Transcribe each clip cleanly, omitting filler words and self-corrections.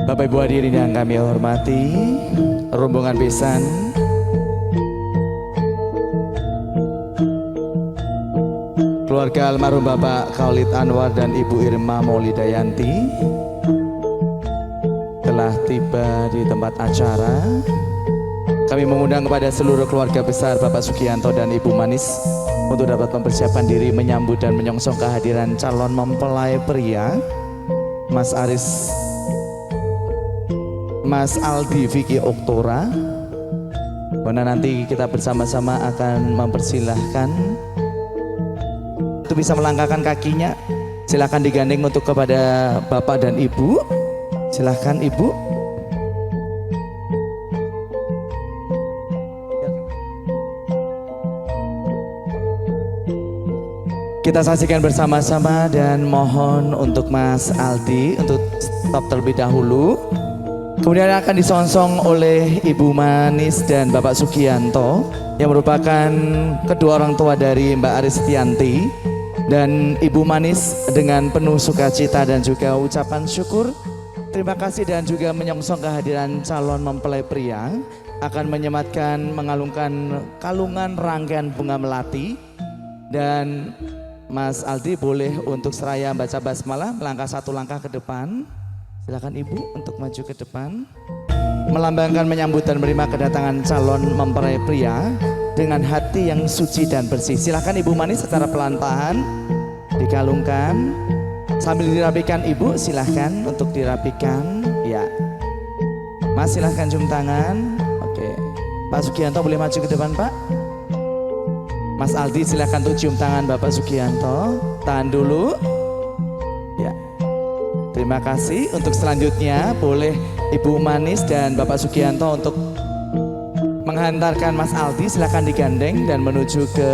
Bapak Ibu hadirin yang kami hormati, rombongan besan keluarga almarhum Bapak Khalid Anwar dan Ibu Irma Maulidayanti telah tiba di tempat acara. Kami mengundang kepada seluruh keluarga besar Bapak Sugianto dan Ibu Manis untuk dapat mempersiapkan diri menyambut dan menyongsong kehadiran calon mempelai pria Mas Aris, Mas Aldi Vicky Oktora. Mana nanti kita bersama-sama akan mempersilahkan untuk bisa melangkahkan kakinya. Silahkan digandeng untuk kepada Bapak dan Ibu. Silahkan Ibu. Kita saksikan bersama-sama dan mohon untuk Mas Aldi untuk stop terlebih dahulu. Kemudian akan disongsong oleh Ibu Manis dan Bapak Sugianto yang merupakan kedua orang tua dari Mbak Aristianti. Dan Ibu Manis dengan penuh sukacita dan juga ucapan syukur, terima kasih dan juga menyongsong kehadiran calon mempelai pria akan menyematkan mengalungkan kalungan rangkaian bunga melati. Dan Mas Aldi boleh untuk seraya baca basmalah melangkah satu langkah ke depan. Silakan Ibu untuk maju ke depan, melambangkan menyambut dan menerima kedatangan calon mempelai pria dengan hati yang suci dan bersih. Silakan Ibu Manis secara pelan-pelan dikalungkan sambil dirapikan. Ibu silahkan untuk dirapikan. Ya, Mas silahkan cium tangan. Oke, Pak Sugianto boleh maju ke depan Pak. Mas Aldi silahkan untuk cium tangan Bapak Sugianto. Tahan dulu. Ya, terima kasih. Untuk selanjutnya boleh Ibu Manis dan Bapak Sugianto untuk menghantarkan Mas Aldi. Silahkan digandeng dan menuju ke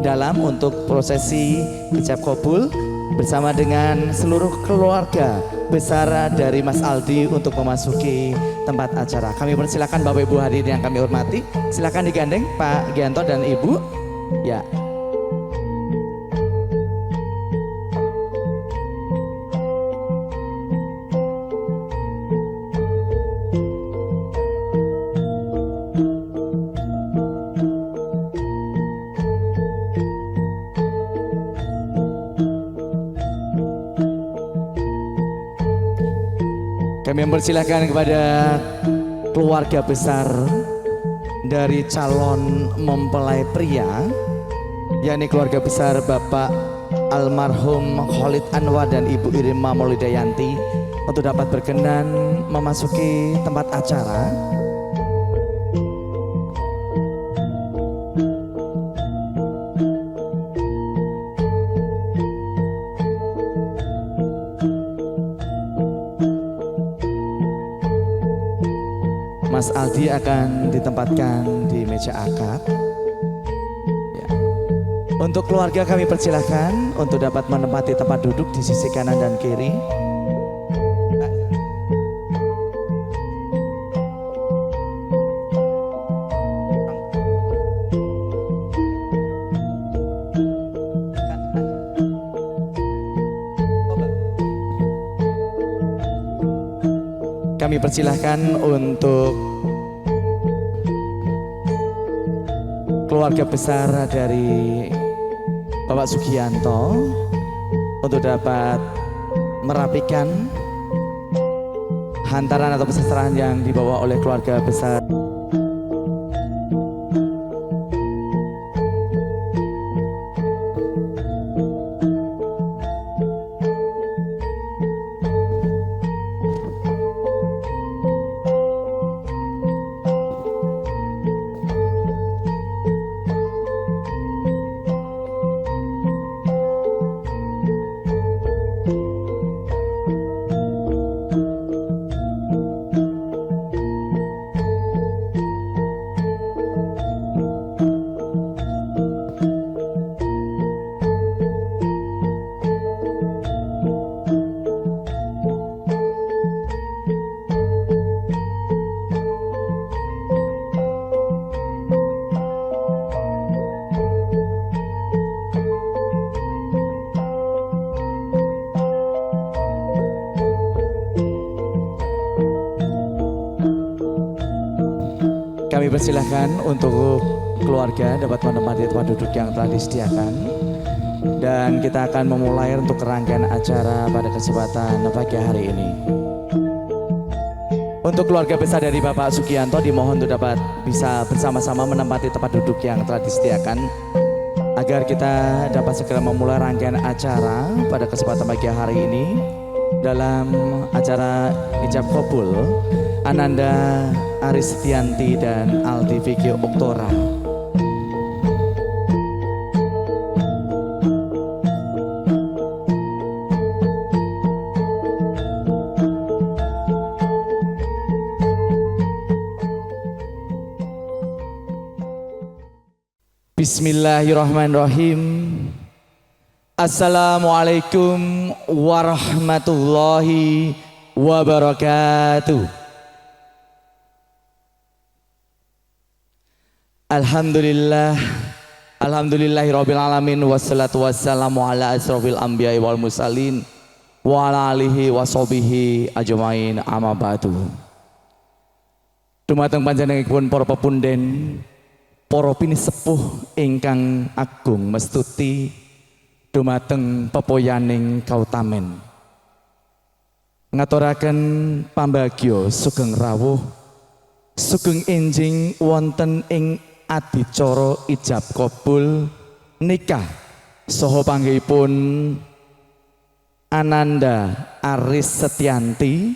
dalam untuk prosesi ijab kabul bersama dengan seluruh keluarga besar dari Mas Aldi untuk memasuki tempat acara. Kami persilakan Bapak Ibu hadirin yang kami hormati. Silakan digandeng Pak Gianto dan Ibu. Ya. Kami mempersilahkan kepada keluarga besar dari calon mempelai pria, yakni keluarga besar Bapak almarhum Khalid Anwar dan Ibu Irma Maulidayanti untuk dapat berkenan memasuki tempat acara. Mas Aldi akan ditempatkan di meja akad. Ya. Untuk keluarga kami persilahkan untuk dapat menempati tempat duduk di sisi kanan dan kiri. Kami persilahkan untuk keluarga besar dari Bapak Sugianto untuk dapat merapikan hantaran atau pesesterahan yang dibawa oleh keluarga besar. Kami persilahkan untuk keluarga dapat menempati tempat duduk yang telah disediakan. Dan kita akan memulai untuk rangkaian acara pada kesempatan pagi hari ini. Untuk keluarga besar dari Bapak Sugianto dimohon untuk dapat bisa bersama-sama menempati tempat duduk yang telah disediakan agar kita dapat segera memulai rangkaian acara pada kesempatan pagi hari ini dalam acara ijab kabul Ananda Aristianti dan Aldi Vicky Oktora. Bismillahirrahmanirrahim. Assalamualaikum warahmatullahi wabarakatuh. Alhamdulillahirabbil alamin wassalatu wassalamu ala asrofil anbiya'i wal mursalin wa ala alihi washabihi ajmain amma ba'du. Dumateng panjenenganipun para pepunden, para pinisepuh ingkang agung mestuti dumateng pepoyaning kautamen. Ngaturaken pambagya sugeng rawuh sugeng enjing wonten ing adicara ijab kabul nikah saha panggihipun Ananda Aristianti,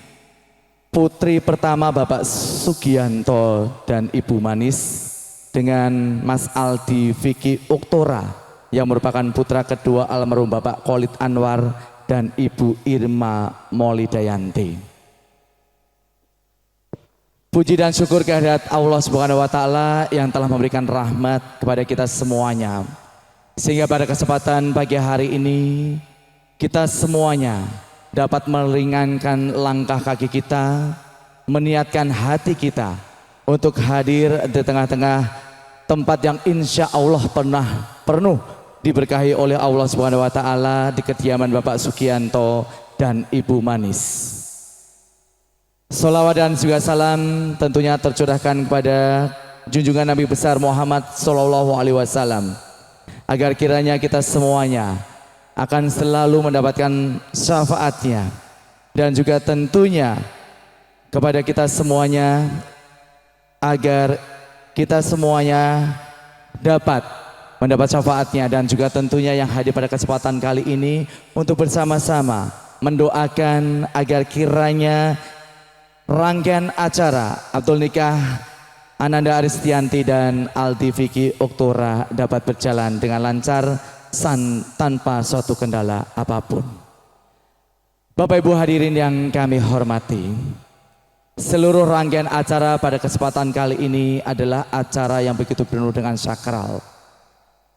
putri pertama Bapak Sugianto dan Ibu Manis, dengan Mas Aldi Vicky Oktora yang merupakan putra kedua almarhum Bapak Khalid Anwar dan Ibu Irma Maulidayanti. Puji dan syukur kehadirat Allah Subhanahu wa taala yang telah memberikan rahmat kepada kita semuanya, sehingga pada kesempatan pagi hari ini kita semuanya dapat meringankan langkah kaki kita, meniatkan hati kita untuk hadir di tengah-tengah tempat yang insya Allah penuh diberkahi oleh Allah Subhanahu wa taala di kediaman Bapak Sugianto dan Ibu Manis. Sholawat dan juga salam tentunya tercurahkan kepada junjungan Nabi besar Muhammad Sallallahu Alaihi Wasallam, agar kiranya kita semuanya akan selalu mendapatkan syafaatnya, dan juga tentunya kepada kita semuanya agar kita semuanya dapat mendapat syafaatnya, dan juga tentunya yang hadir pada kesempatan kali ini untuk bersama-sama mendoakan agar kiranya rangkaian acara Abdul Nikah Ananda Aristianti dan Aldi Vicky Oktora dapat berjalan dengan lancar tanpa suatu kendala apapun. Bapak Ibu hadirin yang kami hormati, seluruh rangkaian acara pada kesempatan kali ini adalah acara yang begitu penuh dengan sakral.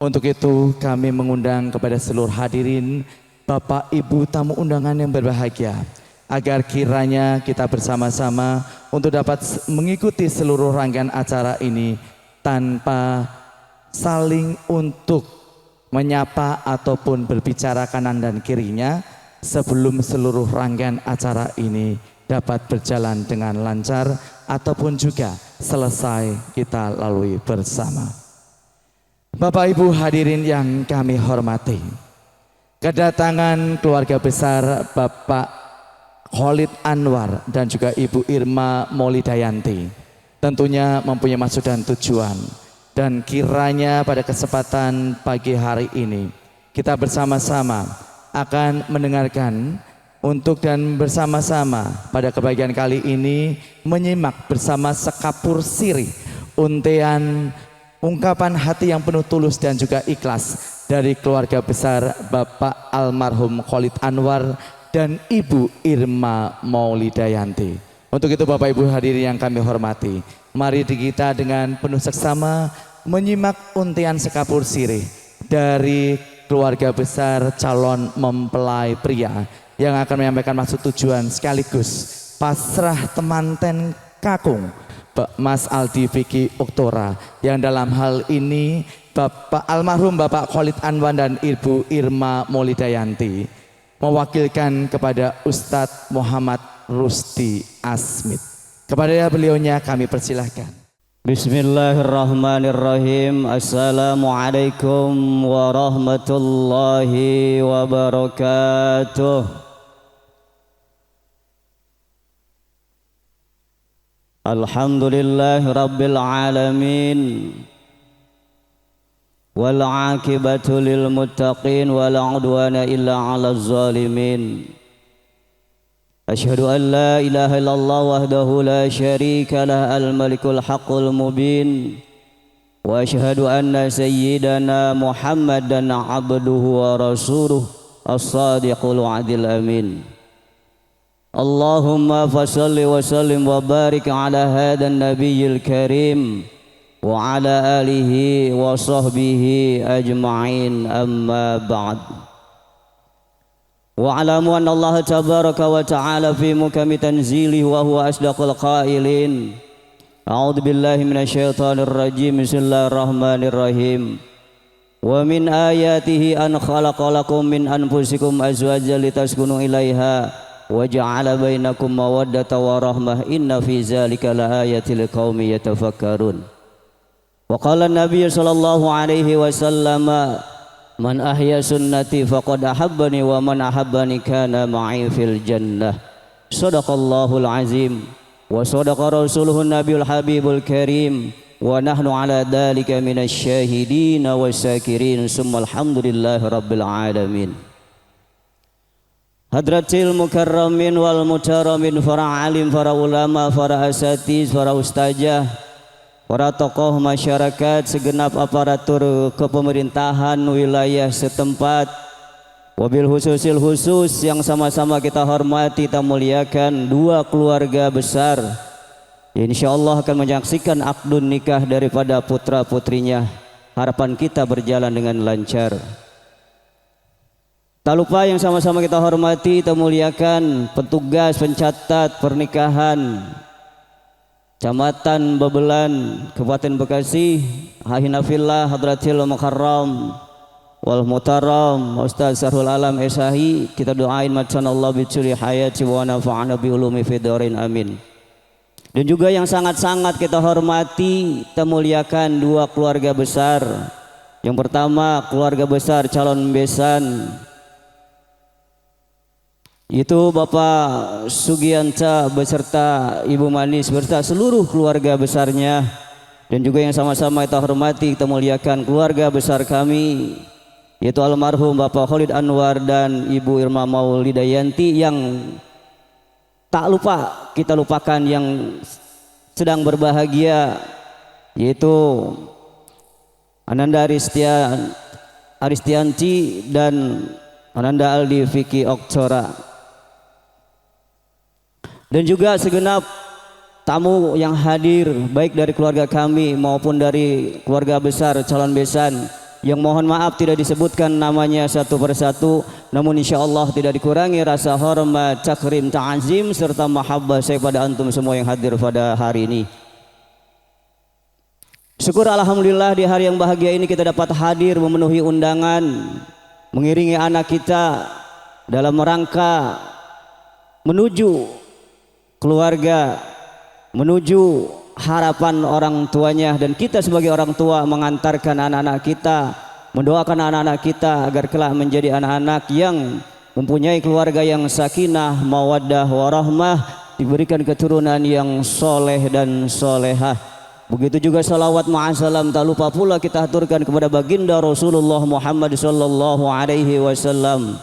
Untuk itu kami mengundang kepada seluruh hadirin, Bapak Ibu tamu undangan yang berbahagia, agar kiranya kita bersama-sama untuk dapat mengikuti seluruh rangkaian acara ini tanpa saling untuk menyapa ataupun berbicara kanan dan kirinya, sebelum seluruh rangkaian acara ini dapat berjalan dengan lancar ataupun juga selesai kita lalui bersama. Bapak Ibu hadirin yang kami hormati, kedatangan keluarga besar Bapak Khalid Anwar dan juga Ibu Irma Maulidayanti tentunya mempunyai maksud dan tujuan, dan kiranya pada kesempatan pagi hari ini kita bersama-sama akan mendengarkan untuk dan bersama-sama pada kebagian kali ini menyimak bersama sekapur sirih untean ungkapan hati yang penuh tulus dan juga ikhlas dari keluarga besar Bapak almarhum Khalid Anwar dan Ibu Irma Maulidayanti. Untuk itu Bapak Ibu hadirin yang kami hormati, mari kita dengan penuh seksama menyimak untian sekapur sirih dari keluarga besar calon mempelai pria yang akan menyampaikan maksud tujuan sekaligus pasrah temanten kakung Mas Aldi Vicky Oktora, yang dalam hal ini Bapak almarhum Bapak Khalid Anwar dan Ibu Irma Maulidayanti mewakilkan kepada Ustadz Muhammad Rusdi Asmit. Kepada beliaunya kami persilahkan. Bismillahirrahmanirrahim. Assalamualaikum warahmatullahi wabarakatuh. Alhamdulillahi rabbil alamin. Wal aqibatu lil muttaqin wala udwana illa 'alal zalimin. Asyhadu an la ilaha illallah wahdahu la syarika lah al-malikul haqqul mubin. Wa asyhadu anna sayyidana Muhammadan abduhu wa rasuluh as-sadiqul wa'dil amin. Allahumma fasalli wa sallim wa barik ala hadan nabiyyil karim wa ala alihi wa sahbihi ajma'in, amma ba'd. Wa'alamu anna Allah tabaraka wa ta'ala fi mukami tanzilih wa huwa asdaqul qailin. A'udhu billahi minasyaitanir rajim. Bismillahirrahmanirrahim. Wa min ayatihi an khalaqalakum min anfusikum azwajan litaskunu ilaiha wa ja'ala bainakum mawaddata wa rahmah inna fi zalika laayatil liqaumin yatafakkarun. Wa qala an-nabiy sallallahu alaihi wasallam, man ahya sunnati faqad ahabbani wa man ahabbani kana ma'i fil jannah. Shadaqallahul azim wa shadaqa rasuluhun nabiyul habibul karim wa nahnu ala dhalika minasy syahidin wasyakirin. Summa alhamdulillahi rabbil alamin. Hadratil mukarramin wal mutaramin, para alim, para ulama, para asatiz, para ustazah, para tokoh masyarakat, segenap aparatur kepemerintahan wilayah setempat, wabil khususil khusus yang sama-sama kita hormati, kita muliakan, dua keluarga besar insyaallah akan menyaksikan akdun nikah daripada putra putrinya. Harapan kita berjalan dengan lancar. Tak lupa yang sama-sama kita hormati, kita muliakan petugas pencatat pernikahan Kecamatan Babelan, Kabupaten Bekasi, Hahinafillah Hadratil Mukarram wal Mutaram Ustaz Sarhul Alam Esahi. Kita doain matsanallah bicuri hayati wa nafa'ana bi ulumi fidarin, amin. Dan juga yang sangat-sangat kita hormati, kita muliakan dua keluarga besar. Yang pertama keluarga besar calon besan, itu Bapak Sugianta beserta Ibu Manis beserta seluruh keluarga besarnya. Dan juga yang sama-sama kita hormati, kita muliakan keluarga besar kami, yaitu almarhum Bapak Khalid Anwar dan Ibu Irma Maulidayanti, yang tak lupa kita lupakan yang sedang berbahagia, yaitu Ananda Aristianti dan Ananda Aldi Vicky Oktora. Dan juga segenap tamu yang hadir, baik dari keluarga kami maupun dari keluarga besar calon besan, yang mohon maaf tidak disebutkan namanya satu persatu, namun insyaallah tidak dikurangi rasa hormat, takrim, ta'azim serta mahabbah saya pada antum semua yang hadir pada hari ini. Syukur alhamdulillah di hari yang bahagia ini kita dapat hadir memenuhi undangan, mengiringi anak kita dalam rangka menuju keluarga, menuju harapan orang tuanya, dan kita sebagai orang tua mengantarkan anak-anak kita, mendoakan anak-anak kita agar kelak menjadi anak-anak yang mempunyai keluarga yang sakinah, mawaddah, warahmah, diberikan keturunan yang soleh dan solehah. Begitu juga salawat ma'asalam tak lupa pula kita aturkan kepada baginda Rasulullah Muhammad sallallahu alaihi wasallam,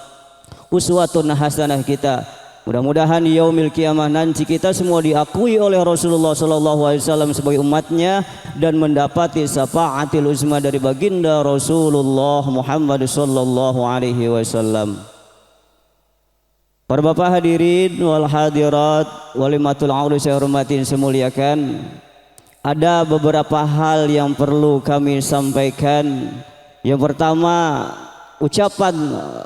uswatun hasanah kita. Mudah-mudahan di yaumil kiamah nanti kita semua diakui oleh Rasulullah sallallahu alaihi wasallam sebagai umatnya dan mendapati syafaatil uzma dari baginda Rasulullah Muhammad sallallahu alaihi wasallam. Para bapak hadirin wal hadirat, walimatul aurus saya hormatin semuliakan. Ada beberapa hal yang perlu kami sampaikan. Yang pertama, ucapan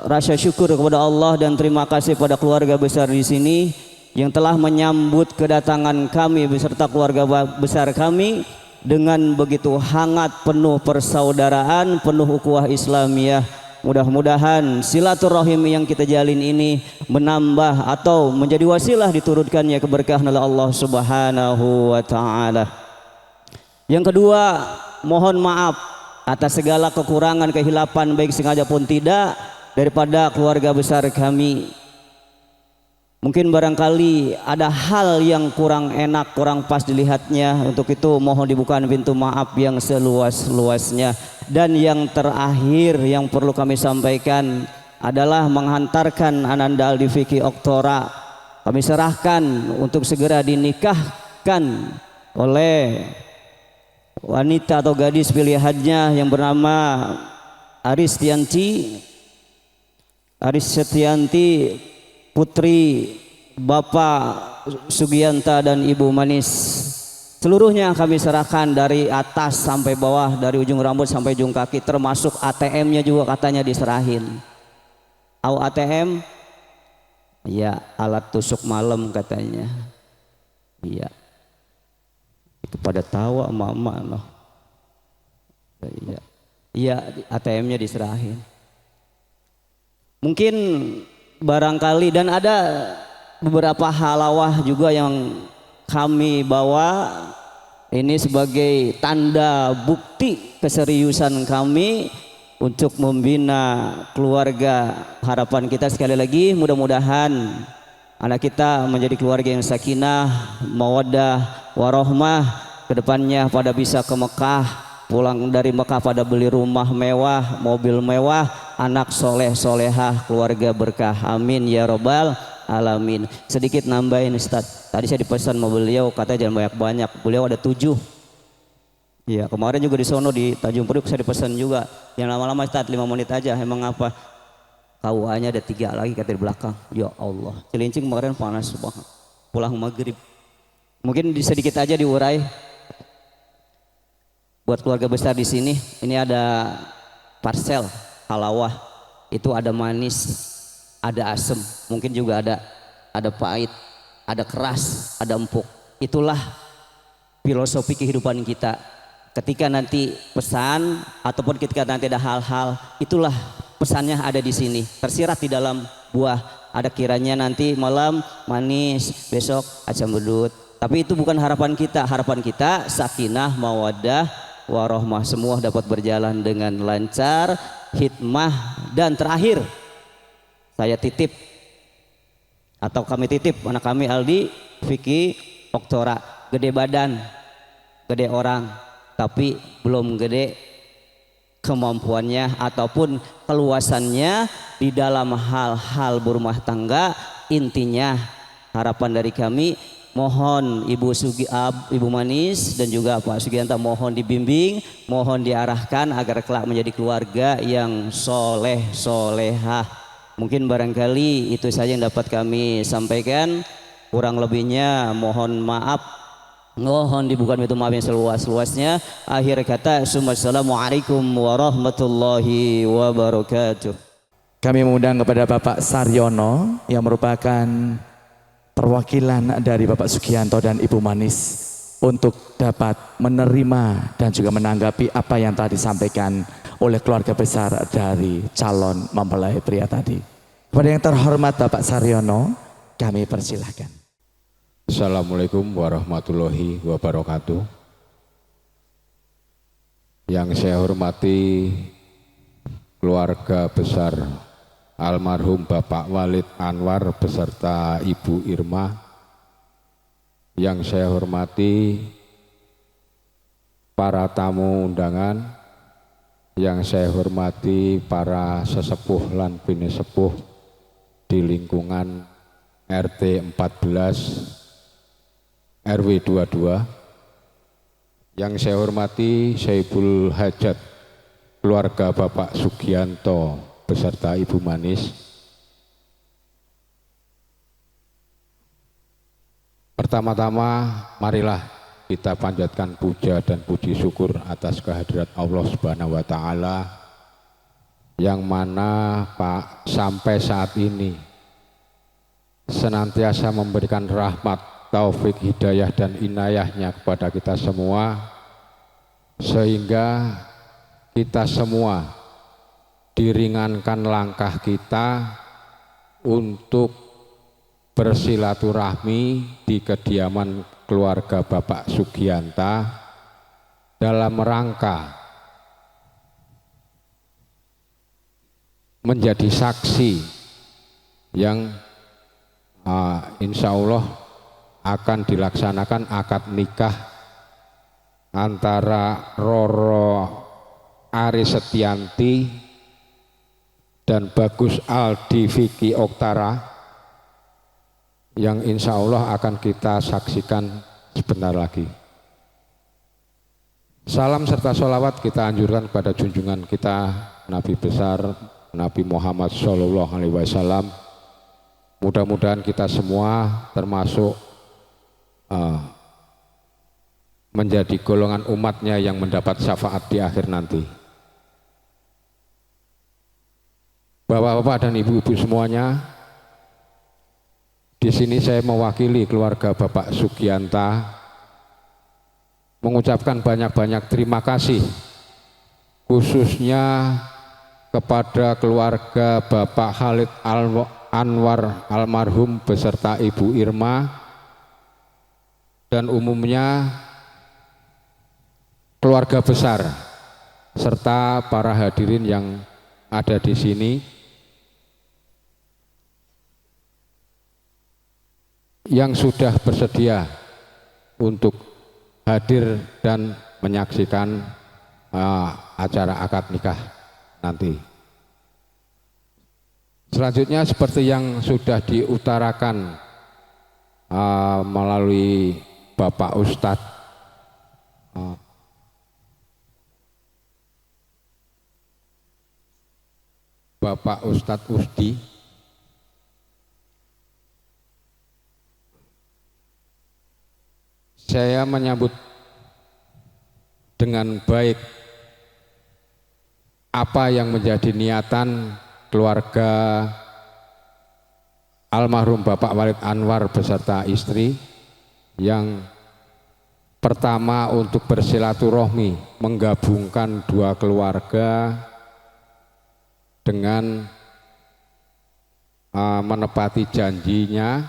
rasa syukur kepada Allah dan terima kasih pada keluarga besar di sini yang telah menyambut kedatangan kami beserta keluarga besar kami dengan begitu hangat, penuh persaudaraan, penuh ukhuwah Islamiyah. Mudah-mudahan silaturahim yang kita jalin ini menambah atau menjadi wasilah diturunkannya keberkahan oleh Allah Subhanahu wa taala. Yang kedua, mohon maaf atas segala kekurangan, kehilapan baik sengaja pun tidak daripada keluarga besar kami. Mungkin barangkali ada hal yang kurang enak, kurang pas dilihatnya. Untuk itu mohon dibukakan pintu maaf yang seluas-luasnya. Dan yang terakhir yang perlu kami sampaikan adalah menghantarkan Ananda Aldi Fikri Oktora. Kami serahkan untuk segera dinikahkan oleh wanita atau gadis pilihannya yang bernama Aris Setianti putri Bapak Sugianta dan Ibu Manis. Seluruhnya kami serahkan dari atas sampai bawah, dari ujung rambut sampai ujung kaki, termasuk ATM-nya juga katanya diserahin. Au ATM? Ya, alat tusuk malam katanya. Iya. Itu pada tawa emak-emak loh. Iya. Iya, ATM-nya diserahin. Mungkin barangkali, dan ada beberapa halawah juga yang kami bawa ini sebagai tanda bukti keseriusan kami untuk membina keluarga. Harapan kita sekali lagi mudah-mudahan anak kita menjadi keluarga yang sakinah, mawaddah, warahmah, kedepannya pada bisa ke Mekah, pulang dari Mekah pada beli rumah mewah, mobil mewah, anak soleh solehah, keluarga berkah, amin ya robbal alamin. Sedikit nambahin Ustaz, tadi saya dipesan sama beliau, katanya jangan banyak-banyak, beliau ada 7. Ya kemarin juga di sono di Tanjung Priok saya dipesan juga, yang lama-lama Ustaz 5 menit aja. Emang apa? KUA-nya ada 3 lagi kata di belakang. Ya Allah, Cilincing kemarin panas banget, pulang maghrib. Mungkin sedikit aja diurai buat keluarga besar di sini. Ini ada parsel halawah, itu ada manis, ada asem, mungkin juga ada pahit, ada keras, ada empuk. Itulah filosofi kehidupan kita. Ketika nanti pesan ataupun ketika nanti ada hal-hal, itulah pesannya ada di sini, tersirat di dalam buah. Ada kiranya nanti malam manis, besok asam bedut. Tapi itu bukan harapan kita. Harapan kita sakinah, mawaddah, warahmah, semua dapat berjalan dengan lancar, hikmah. Dan terakhir saya titip atau kami titip anak kami Aldi Fikri Oktora, gede badan, gede orang, tapi belum gede kemampuannya ataupun keluasannya di dalam hal-hal berumah tangga. Intinya harapan dari kami, mohon Ibu Manis dan juga Pak Sugianta mohon dibimbing, mohon diarahkan agar kelak menjadi keluarga yang soleh solehah. Mungkin barangkali itu saja yang dapat kami sampaikan. Kurang lebihnya mohon maaf, mohon dibuka pintu maaf yang seluas-luasnya. Akhir kata, assalamualaikum warahmatullahi wabarakatuh. Kami mengundang kepada Bapak Saryono yang merupakan perwakilan dari Bapak Sugianto dan Ibu Manis untuk dapat menerima dan juga menanggapi apa yang telah disampaikan oleh keluarga besar dari calon mempelai pria tadi. Kepada yang terhormat Bapak Saryono, kami persilahkan. Assalamualaikum warahmatullahi wabarakatuh. Yang saya hormati keluarga besar almarhum Bapak Walid Anwar beserta Ibu Irma. Yang saya hormati para tamu undangan. Yang saya hormati para sesepuh lan bini sepuh di lingkungan RT 14 RW 22. Yang saya hormati Syaibul Hajat, keluarga Bapak Sugianto beserta Ibu Manis. Pertama-tama marilah kita panjatkan puja dan puji syukur atas kehadirat Allah Subhanahu wa Ta'ala, yang mana Pak sampai saat ini senantiasa memberikan rahmat, taufik, hidayah dan inayahnya kepada kita semua, sehingga kita semua diringankan langkah kita untuk bersilaturahmi di kediaman keluarga Bapak Sugianta dalam rangka menjadi saksi yang insya Allah akan dilaksanakan akad nikah antara Roro Ari Setianti dan Bagus Aldi Vicky Oktara yang insya Allah akan kita saksikan sebentar lagi. Salam serta sholawat kita anjurkan kepada junjungan kita Nabi besar Nabi Muhammad Shallallahu Alaihi Wasallam. Mudah-mudahan kita semua termasuk menjadi golongan umatnya yang mendapat syafaat di akhir nanti. Bapak-bapak dan ibu-ibu semuanya, di sini saya mewakili keluarga Bapak Sugianta mengucapkan banyak-banyak terima kasih khususnya kepada keluarga Bapak Khalid Anwar almarhum beserta Ibu Irma dan umumnya keluarga besar serta para hadirin yang ada di sini yang sudah bersedia untuk hadir dan menyaksikan acara akad nikah nanti. Selanjutnya seperti yang sudah diutarakan melalui Bapak Ustadz Usdi, saya menyambut dengan baik apa yang menjadi niatan keluarga almarhum Bapak Walid Anwar beserta istri yang pertama untuk bersilaturahmi menggabungkan dua keluarga dengan menepati janjinya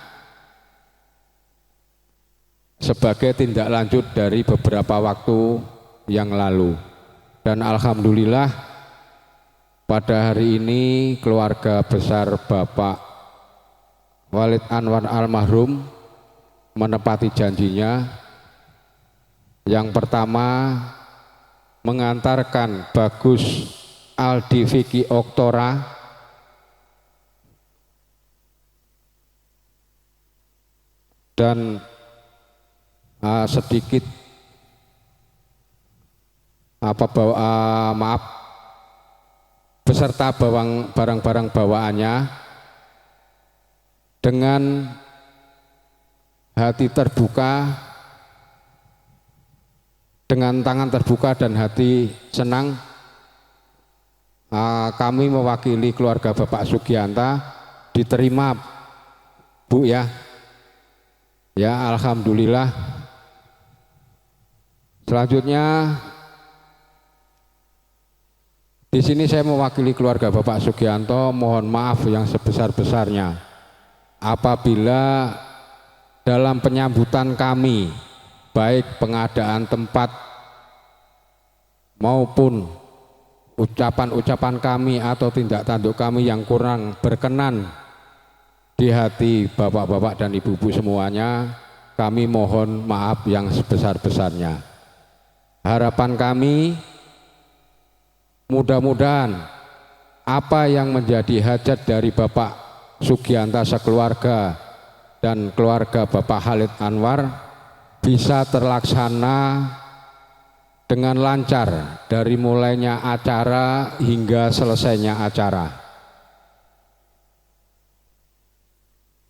sebagai tindak lanjut dari beberapa waktu yang lalu. Dan alhamdulillah pada hari ini keluarga besar Bapak Walid Anwar almarhum menepati janjinya. Yang pertama mengantarkan Bagus Aldi Vicky Oktora dan sedikit beserta barang-barang bawaannya dengan hati terbuka, dengan tangan terbuka dan hati senang. Kami mewakili keluarga Bapak Sugianta diterima Bu ya. Ya alhamdulillah. Selanjutnya di sini saya mewakili keluarga Bapak Sugianto mohon maaf yang sebesar-besarnya apabila dalam penyambutan kami baik pengadaan tempat maupun ucapan-ucapan kami atau tindak tanduk kami yang kurang berkenan di hati bapak-bapak dan ibu-ibu semuanya, kami mohon maaf yang sebesar-besarnya. Harapan kami mudah-mudahan apa yang menjadi hajat dari Bapak Sugianta sekeluarga dan keluarga Bapak Khalid Anwar bisa terlaksana dengan lancar dari mulainya acara hingga selesainya acara.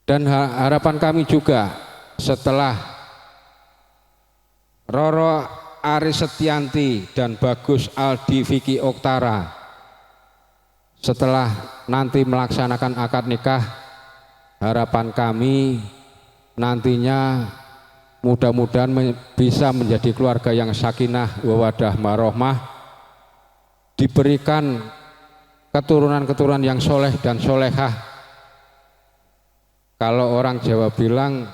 Dan harapan kami juga setelah Roro Ari Setianti dan Bagus Aldi Vicky Oktara setelah nanti melaksanakan akad nikah, harapan kami nantinya mudah-mudahan bisa menjadi keluarga yang sakinah wawadah marohmah, diberikan keturunan-keturunan yang soleh dan solehah. Kalau orang Jawa bilang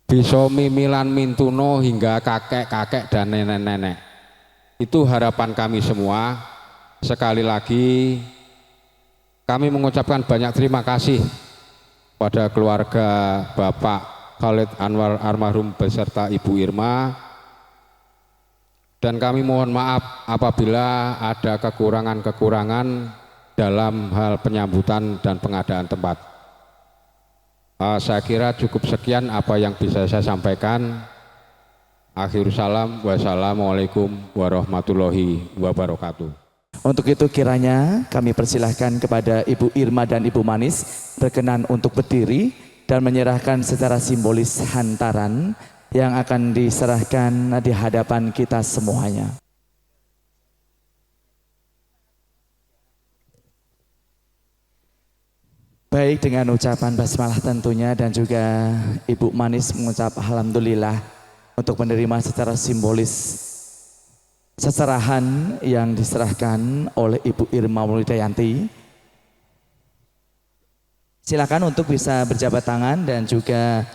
bisa mimilan mintuno hingga kakek-kakek dan nenek-nenek. Itu harapan kami semua. Sekali lagi kami mengucapkan banyak terima kasih pada keluarga Bapak Khalid Anwar almarhum beserta Ibu Irma, dan kami mohon maaf apabila ada kekurangan-kekurangan dalam hal penyambutan dan pengadaan tempat. Saya kira cukup sekian apa yang bisa saya sampaikan. Akhir salam, wassalamualaikum warahmatullahi wabarakatuh. Untuk itu kiranya kami persilahkan kepada Ibu Irma dan Ibu Manis berkenan untuk berdiri dan menyerahkan secara simbolis hantaran yang akan diserahkan di hadapan kita semuanya. Baik, dengan ucapan basmalah tentunya dan juga Ibu Manis mengucap alhamdulillah untuk menerima secara simbolis seserahan yang diserahkan oleh Ibu Irma Wulidayanti. Silakan untuk bisa berjabat tangan dan juga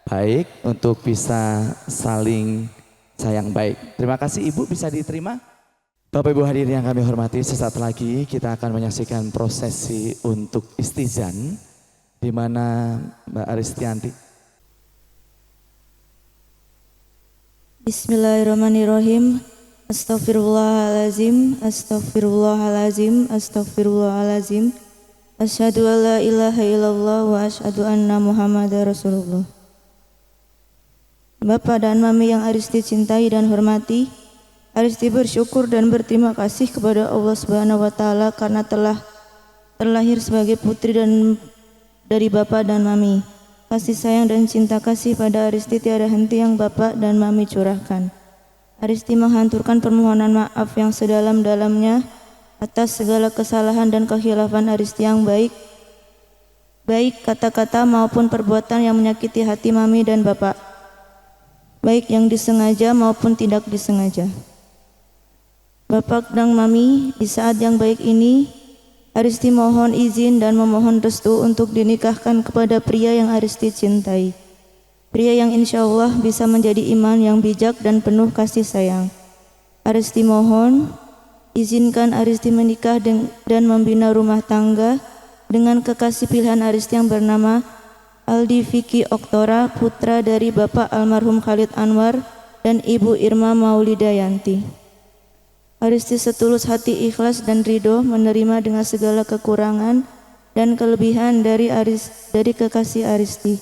baik untuk bisa saling sayang baik. Terima kasih Ibu, bisa diterima. Bapak Ibu hadirin yang kami hormati, sesaat lagi kita akan menyaksikan prosesi untuk istizan di mana Mbak Aristianti. Bismillahirrahmanirrahim. Astaghfirullahalazim, astaghfirullahalazim, astaghfirullahalazim. Asyhadu an la ilaha illallah wa asyhadu anna Muhammadar Rasulullah. Bapak dan Mami yang Aristi cintai dan hormati, Aristi bersyukur dan berterima kasih kepada Allah Subhanahu wa taala karena telah terlahir sebagai putri dan dari Bapak dan Mami. Kasih sayang dan cinta kasih pada Aristi tiada henti yang Bapak dan Mami curahkan. Aristi menghanturkan permohonan maaf yang sedalam-dalamnya atas segala kesalahan dan kekhilafan Aristi yang baik kata-kata maupun perbuatan yang menyakiti hati Mami dan Bapak, baik yang disengaja maupun tidak disengaja. Bapak dan Mami, di saat yang baik ini, Aristi mohon izin dan memohon restu untuk dinikahkan kepada pria yang Aristi cintai. Pria yang insya Allah bisa menjadi iman yang bijak dan penuh kasih sayang. Aristi mohon, izinkan Aristi menikah dan membina rumah tangga dengan kekasih pilihan Aristi yang bernama Aldi Vicky Oktora, putra dari Bapak almarhum Khalid Anwar dan Ibu Irma Maulidayanti. Aristi setulus hati ikhlas dan ridho menerima dengan segala kekurangan dan kelebihan dari kekasih Aristi.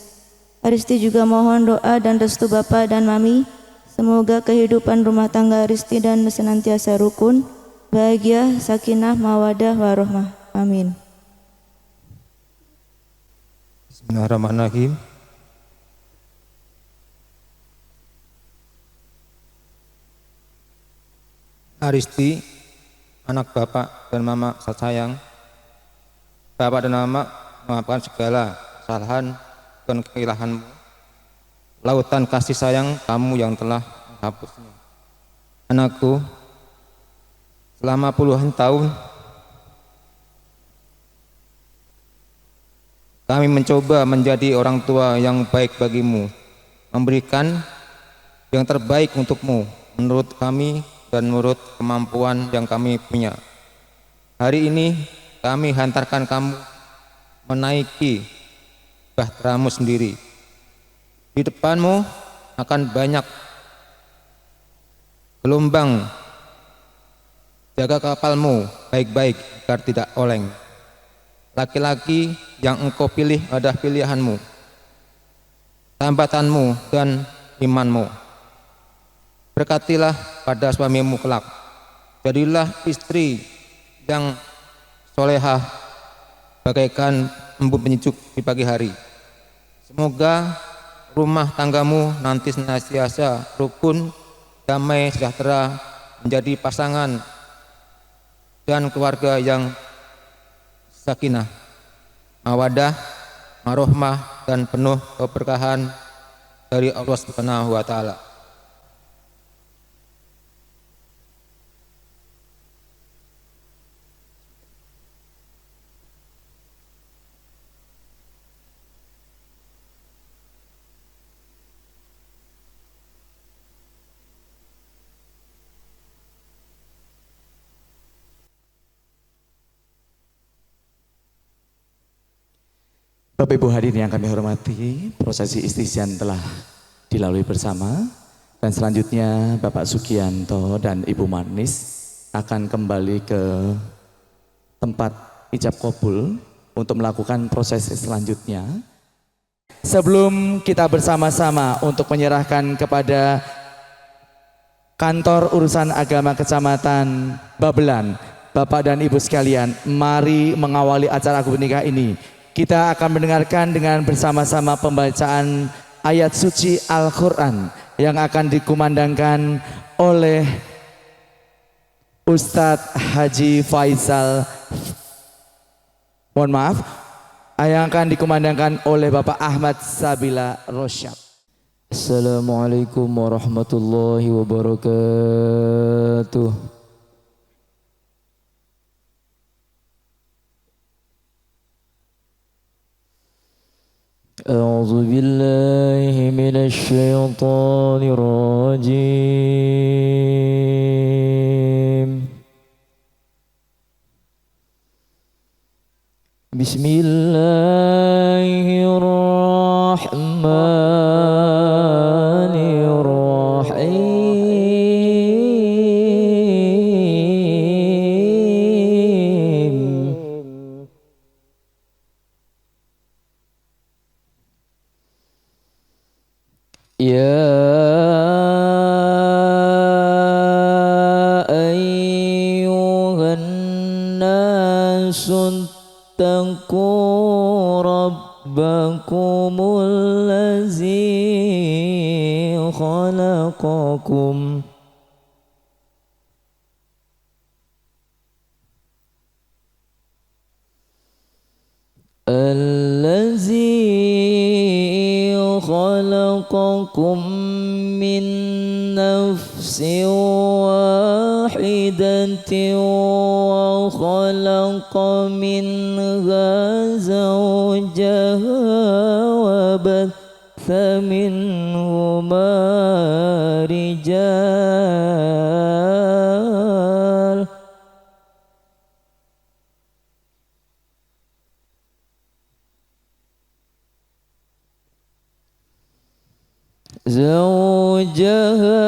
Aristi juga mohon doa dan restu Bapak dan Mami, semoga kehidupan rumah tangga Aristi dan senantiasa rukun, bahagia, sakinah, mawadah, warohmah. Amin. Bismillahirrahmanirrahim. Aristi, anak Bapak dan Mama sayang, Bapak dan Mama memaafkan segala kesalahan dan kehilafanmu. Lautan kasih sayang kamu yang telah menghapusnya. Anakku, selama puluhan tahun kami mencoba menjadi orang tua yang baik bagimu, memberikan yang terbaik untukmu menurut kami dan menurut kemampuan yang kami punya. Hari ini kami hantarkan kamu menaiki bahteramu sendiri. Di depanmu akan banyak gelombang. Jaga kapalmu baik-baik agar tidak oleng. Laki-laki yang engkau pilih adalah pilihanmu, tambatanmu dan imanmu. Berkatilah pada suamimu kelak. Jadilah istri yang solehah bagaikan embun penyejuk di pagi hari. Semoga rumah tanggamu nanti senantiasa rukun, damai, sejahtera, menjadi pasangan dan keluarga yang sakinah, mawadah, warohmah dan penuh keberkahan dari Allah Subhanahu wa taala. Bapak Ibu hadirin yang kami hormati, prosesi istizan telah dilalui bersama dan selanjutnya Bapak Sugianto dan Ibu Manis akan kembali ke tempat ijab kabul untuk melakukan proses selanjutnya. Sebelum kita bersama-sama untuk menyerahkan kepada Kantor Urusan Agama Kecamatan Babelan, Bapak dan Ibu sekalian, mari mengawali acara akad nikah ini. Kita akan mendengarkan dengan bersama-sama pembacaan ayat suci Al-Quran yang akan dikumandangkan oleh Ustadz Haji Faisal, mohon maaf, yang akan dikumandangkan oleh Bapak Ahmad Sabila Rosyad. Assalamualaikum warahmatullahi wabarakatuh. A'udzu billahi minasy syaithanir rajim. Bismillahirrahmanirrahim. Ya ayyuhan nasu taqu rabbakumul ladzi khalaqakum الذي خلقكم من نفس واحدة وخلق منها زوجها وبث منهما رجال زوجها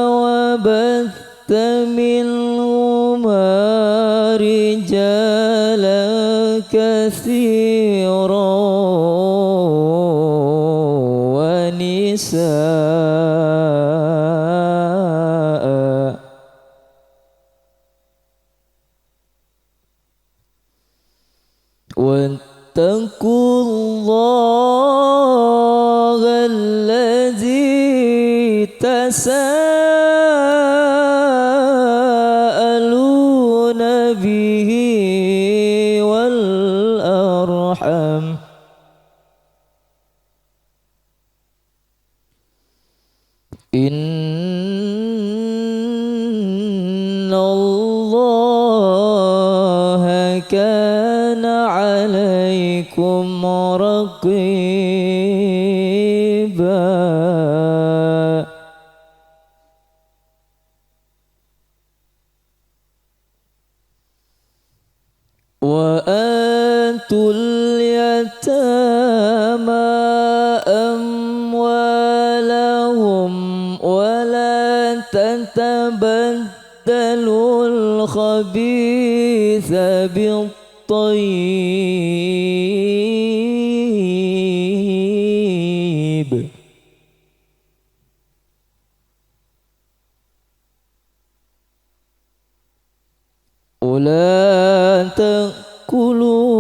وبث منهما رجالا كثيرا ونساء واتقوا الله الذي تساءلون به والأرحم إن الله كان عليكم رقيبا وآتوا اليتامى أموالهم ولا تتبدلوا الخبيث بالطيب ولا تأكلوا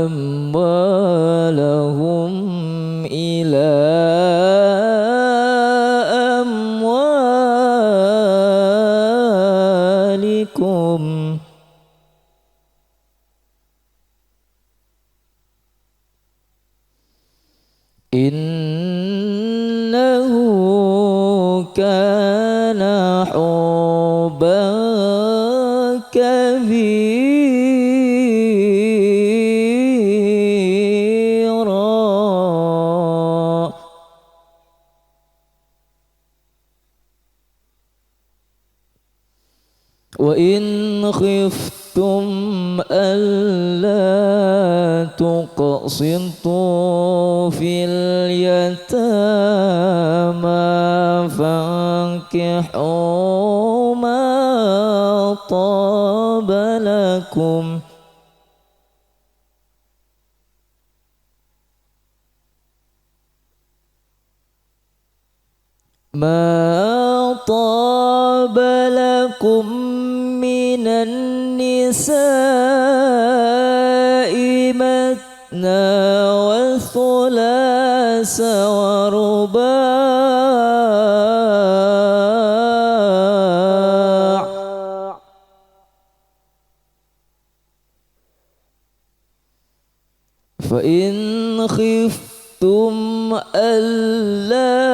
أموالهم إلى أموالكم إنه كان حبا كبيرا وإن خفتم خفتم ألا تقسطوا في اليتامى فانكحوا ما طاب لكم من النساء مثنى وثلاث ورباع فإن خفتم ألا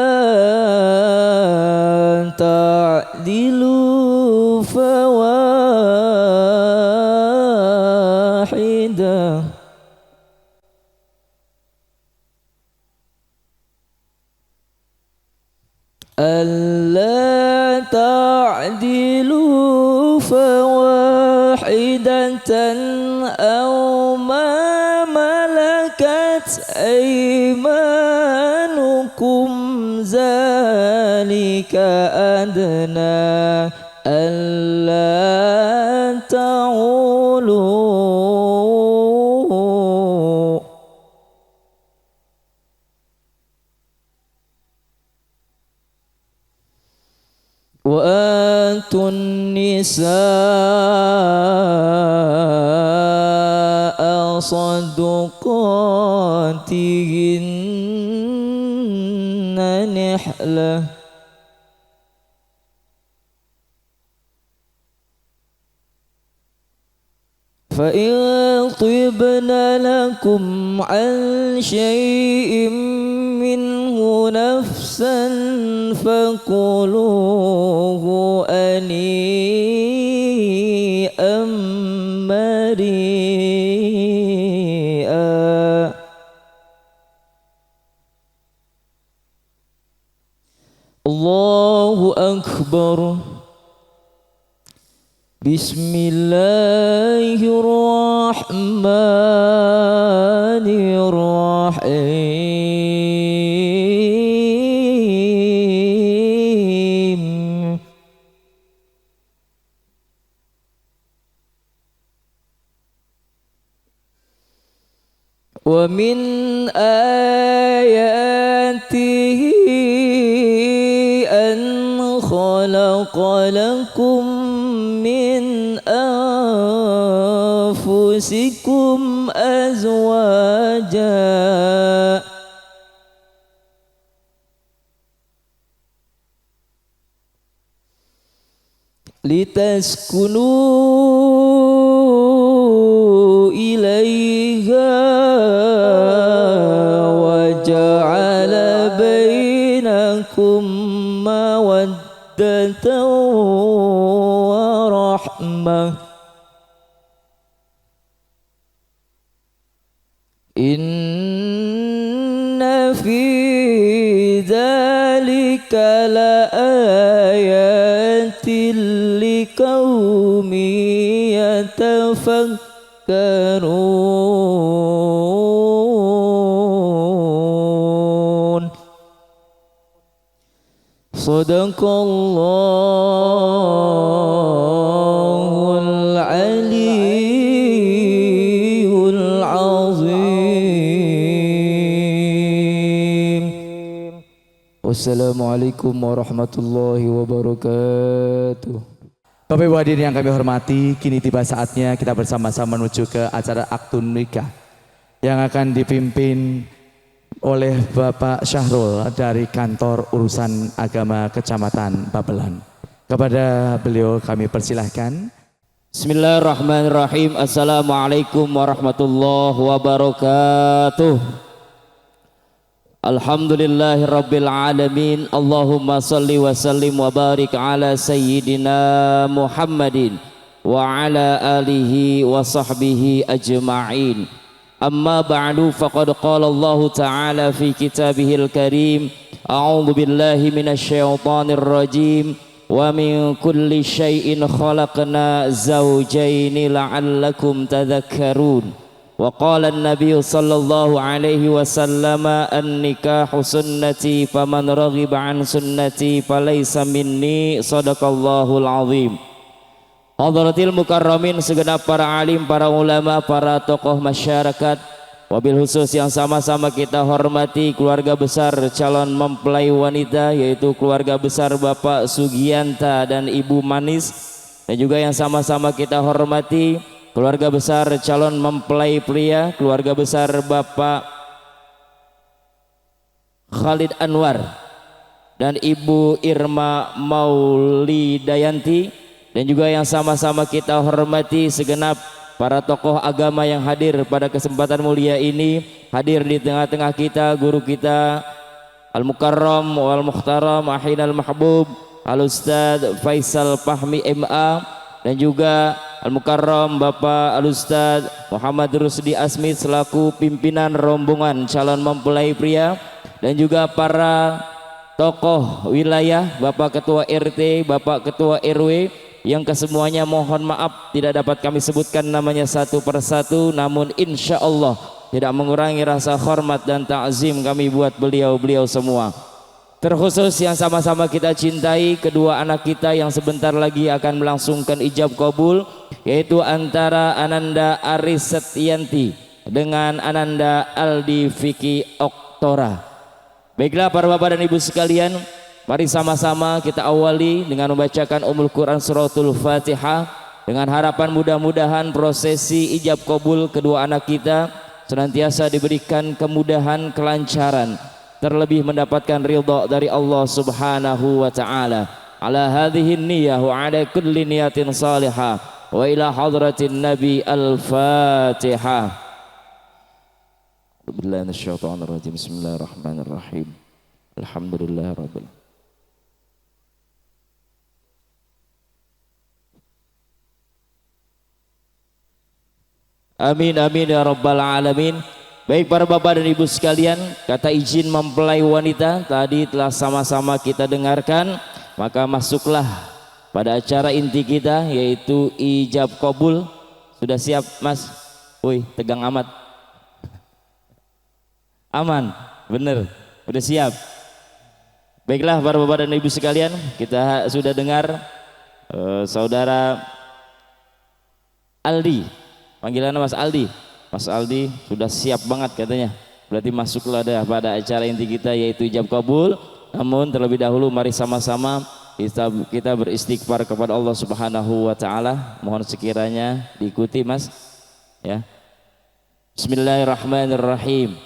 تعدلوا فواحدة أو ما ملكت أيمانكم ذلك أدنى ألا تعولوا وآتوا النساء صدقاتهن نحلة فإن طبن لكم عن شيء منه نفسا فكلوه هنيئا مريئا الله أكبر بسم الله الرحمن الرحيم ومن آياته أن خلق لكم من أنفسكم أزواجا لتسكنوا إليها وجعل بينكم مودة ورحمة إن في ذلك لآيات لقوم يتفكرون صدق الله العلي العظيم والسلام عليكم warahmatullahi wabarakatuh. Bapak Ibu hadirin yang kami hormati, kini tiba saatnya kita bersama-sama menuju ke acara akad nikah yang akan dipimpin oleh Bapak Syahrul dari Kantor Urusan Agama Kecamatan Babelan. Kepada beliau kami persilahkan. Bismillahirrahmanirrahim. Assalamualaikum warahmatullahi wabarakatuh. Alhamdulillahirabbil alamin. Allahumma salli wa sallim wa barik ala sayyidina Muhammadin wa ala alihi wa sahbihi ajma'in. Amma ba'du faqad qala Allah ta'ala fi kitabihil karim. A'udzu billahi minasy syaithanir rajim. ومن كل شيء خلقنا زوجين لعلكم تذكرون وقال النبي صلى الله عليه وسلم النكاح سنتي فمن رغب عن سنتي فليس مني صدق الله العظيم. Hadratil mukarramin, segenap para alim, para ulama, para tokoh masyarakat, wabil khusus yang sama-sama kita hormati keluarga besar calon mempelai wanita, yaitu keluarga besar Bapak Sugianta dan Ibu Manis, dan juga yang sama-sama kita hormati keluarga besar calon mempelai pria, keluarga besar Bapak Khalid Anwar dan Ibu Irma Maulidayanti, dan juga yang sama-sama kita hormati segenap para tokoh agama yang hadir pada kesempatan mulia ini. Hadir di tengah-tengah kita guru kita Al-Mukarram wal Mukhtaram Ahinal Mahbub Al-Ustadz Faisal Fahmi MA, dan juga Al-Mukarram Bapak Al-Ustadz Muhammad Rusdi Asmid selaku pimpinan rombongan calon mempelai pria, dan juga para tokoh wilayah, Bapak Ketua RT, Bapak Ketua RW, yang kesemuanya mohon maaf tidak dapat kami sebutkan namanya satu persatu, namun insya Allah tidak mengurangi rasa hormat dan ta'zim kami buat beliau-beliau semua. Terkhusus yang sama-sama kita cintai kedua anak kita yang sebentar lagi akan melangsungkan ijab kabul, yaitu antara Ananda Aris Setyanti dengan Ananda Aldi Vicky Oktora. Baiklah para bapak dan ibu sekalian, mari sama-sama kita awali dengan membacakan Ummul Quran Suratul Fatihah, dengan harapan mudah-mudahan prosesi ijab kabul kedua anak kita senantiasa diberikan kemudahan, kelancaran, terlebih mendapatkan ridha dari Allah Subhanahu wa taala. Ala hadhihi niyyah wa ala kulli niyatin salihah wa ila hadratin Nabi Al-Fatihah. Billahi minasyaitonir rajim. Bismillahirrahmanirrahim. Alhamdulillahirabbil alamin. Amin amin ya rabbal alamin. Baik para bapak dan ibu sekalian, kata izin mempelai wanita tadi telah sama-sama kita dengarkan, maka masuklah pada acara inti kita, yaitu ijab kabul. Sudah siap Mas? Woi, tegang amat. Aman, bener, udah siap. Baiklah para bapak dan ibu sekalian, kita sudah dengar saudara Aldi, panggilannya Mas Aldi. Mas Aldi sudah siap banget katanya. Berarti masuklah pada acara inti kita, yaitu ijab kabul. Namun terlebih dahulu mari sama-sama kita beristighfar kepada Allah Subhanahu wa taala. Mohon sekiranya diikuti Mas. Ya. Bismillahirrahmanirrahim.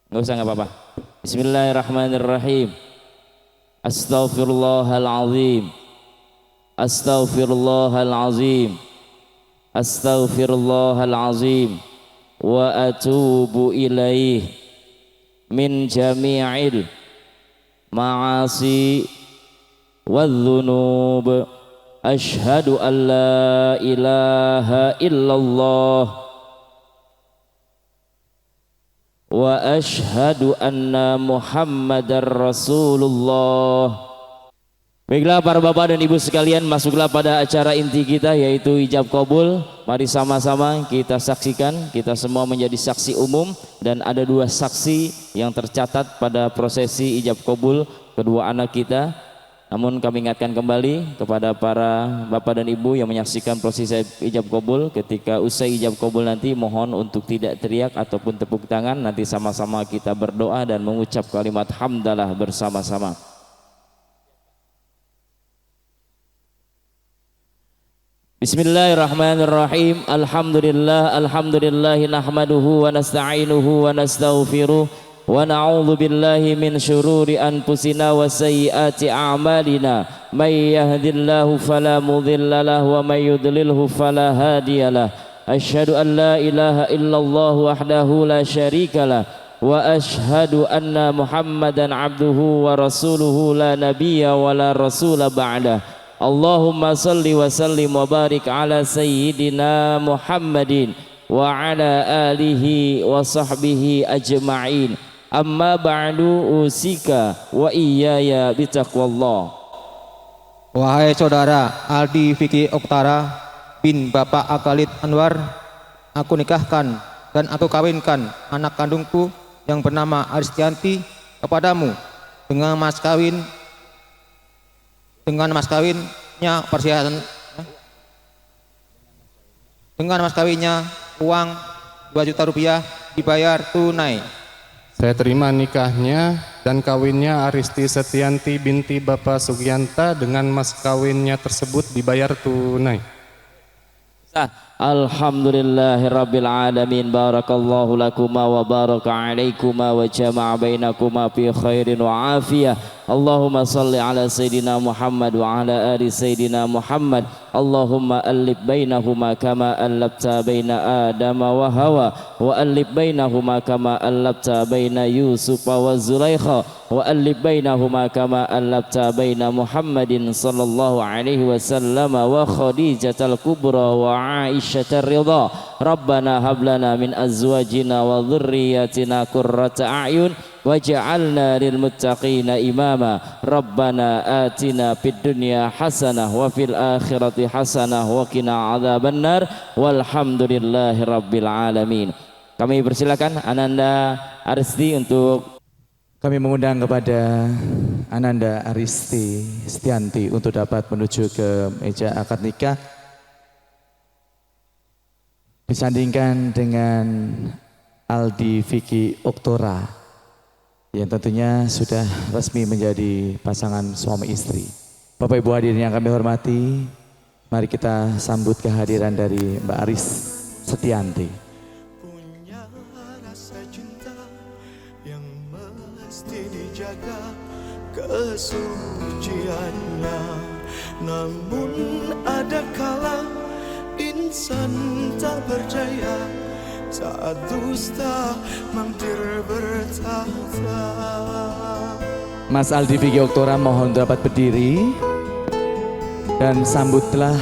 Enggak usah, enggak apa-apa. Bismillahirrahmanirrahim. Astaghfirullahalazim. Astaghfirullahalazim. Astaghfirullahalazim wa atubu ilaih min jami'il ma'asi wadh-dhunub. Asyhadu an la ilaha illallah wa asyhadu anna Muhammadar Rasulullah. Baiklah para bapak dan ibu sekalian, masuklah pada acara inti kita, yaitu ijab kabul. Mari sama-sama kita saksikan, kita semua menjadi saksi umum, dan ada dua saksi yang tercatat pada prosesi ijab kabul kedua anak kita. Namun kami ingatkan kembali kepada para bapak dan ibu yang menyaksikan prosesi ijab kabul, ketika usai ijab kabul nanti mohon untuk tidak teriak ataupun tepuk tangan. Nanti sama-sama kita berdoa dan mengucap kalimat hamdalah bersama-sama. Bismillahirrahmanirrahim. Alhamdulillah, alhamdulillahi nahmaduhu wa nasta'inuhu wa nastaghfiruh wa na'udzu billahi min syururi anfusina wa sayyiati a'malina. May yahdihillahu fala mudilla lahu wa may yudlilhu fala hadiyalah. Asyhadu an la ilaha illallah wahdahu la syarikalah wa asyhadu anna Muhammadan abduhu wa rasuluhu la nabiyya wa la rasula ba'dah. Allahumma salli wa sallim wa barik ala sayyidina Muhammadin wa ala alihi wa sahbihi ajma'in. Amma ba'du, usika wa iyaya bitaqwallah. Wahai saudara Aldi Vicky Oktara bin Bapak Akalid Anwar, aku nikahkan dan aku kawinkan anak kandungku yang bernama Aristianti kepadamu dengan mas kawinnya uang 2 juta rupiah dibayar tunai. Saya terima nikahnya dan kawinnya Aristi Setianti binti Bapak Sugianta dengan mas kawinnya tersebut dibayar tunai. Alhamdulillahirabbil alamin, barakallahu lakuma wa baraka alaikuma wa jama'a bainakuma fi khairin wa afiyah. Allahumma salli ala sayyidina Muhammad wa ala ali sayyidina Muhammad. Allahumma allif bainahuma kama allabta baina Adam wa Hawa wa allif bainahuma kama allabta baina Yusuf wa Zulaikha wa allif bainahuma kama allabta baina Muhammadin sallallahu alaihi wasallam wa Khadijatal kubra wa Aisyah ridha. Rabbana hablana min azwajina wa dhurriyyatina qurrata a'yun waj'alna lil muttaqina imama. Rabbana atina fid dunya hasanah wa fil akhirati hasanah wa qina adzabannar. Walhamdulillahi rabbil alamin. Kami persilakan Ananda Aristi untuk Kami mengundang kepada Ananda Aristi Setianti untuk dapat menuju ke meja akad nikah, disandingkan dengan Aldi Vicky Oktora yang tentunya sudah resmi menjadi pasangan suami istri. Bapak Ibu hadirin yang kami hormati, mari kita sambut kehadiran dari Mbak Aris Setianti. Punya rasa cinta yang mesti dijaga kesuciannya, namun ada kala insan tak percaya saat dusta mampir bertahta. Mas Aldi Vicky Oktora mohon dapat berdiri dan sambutlah,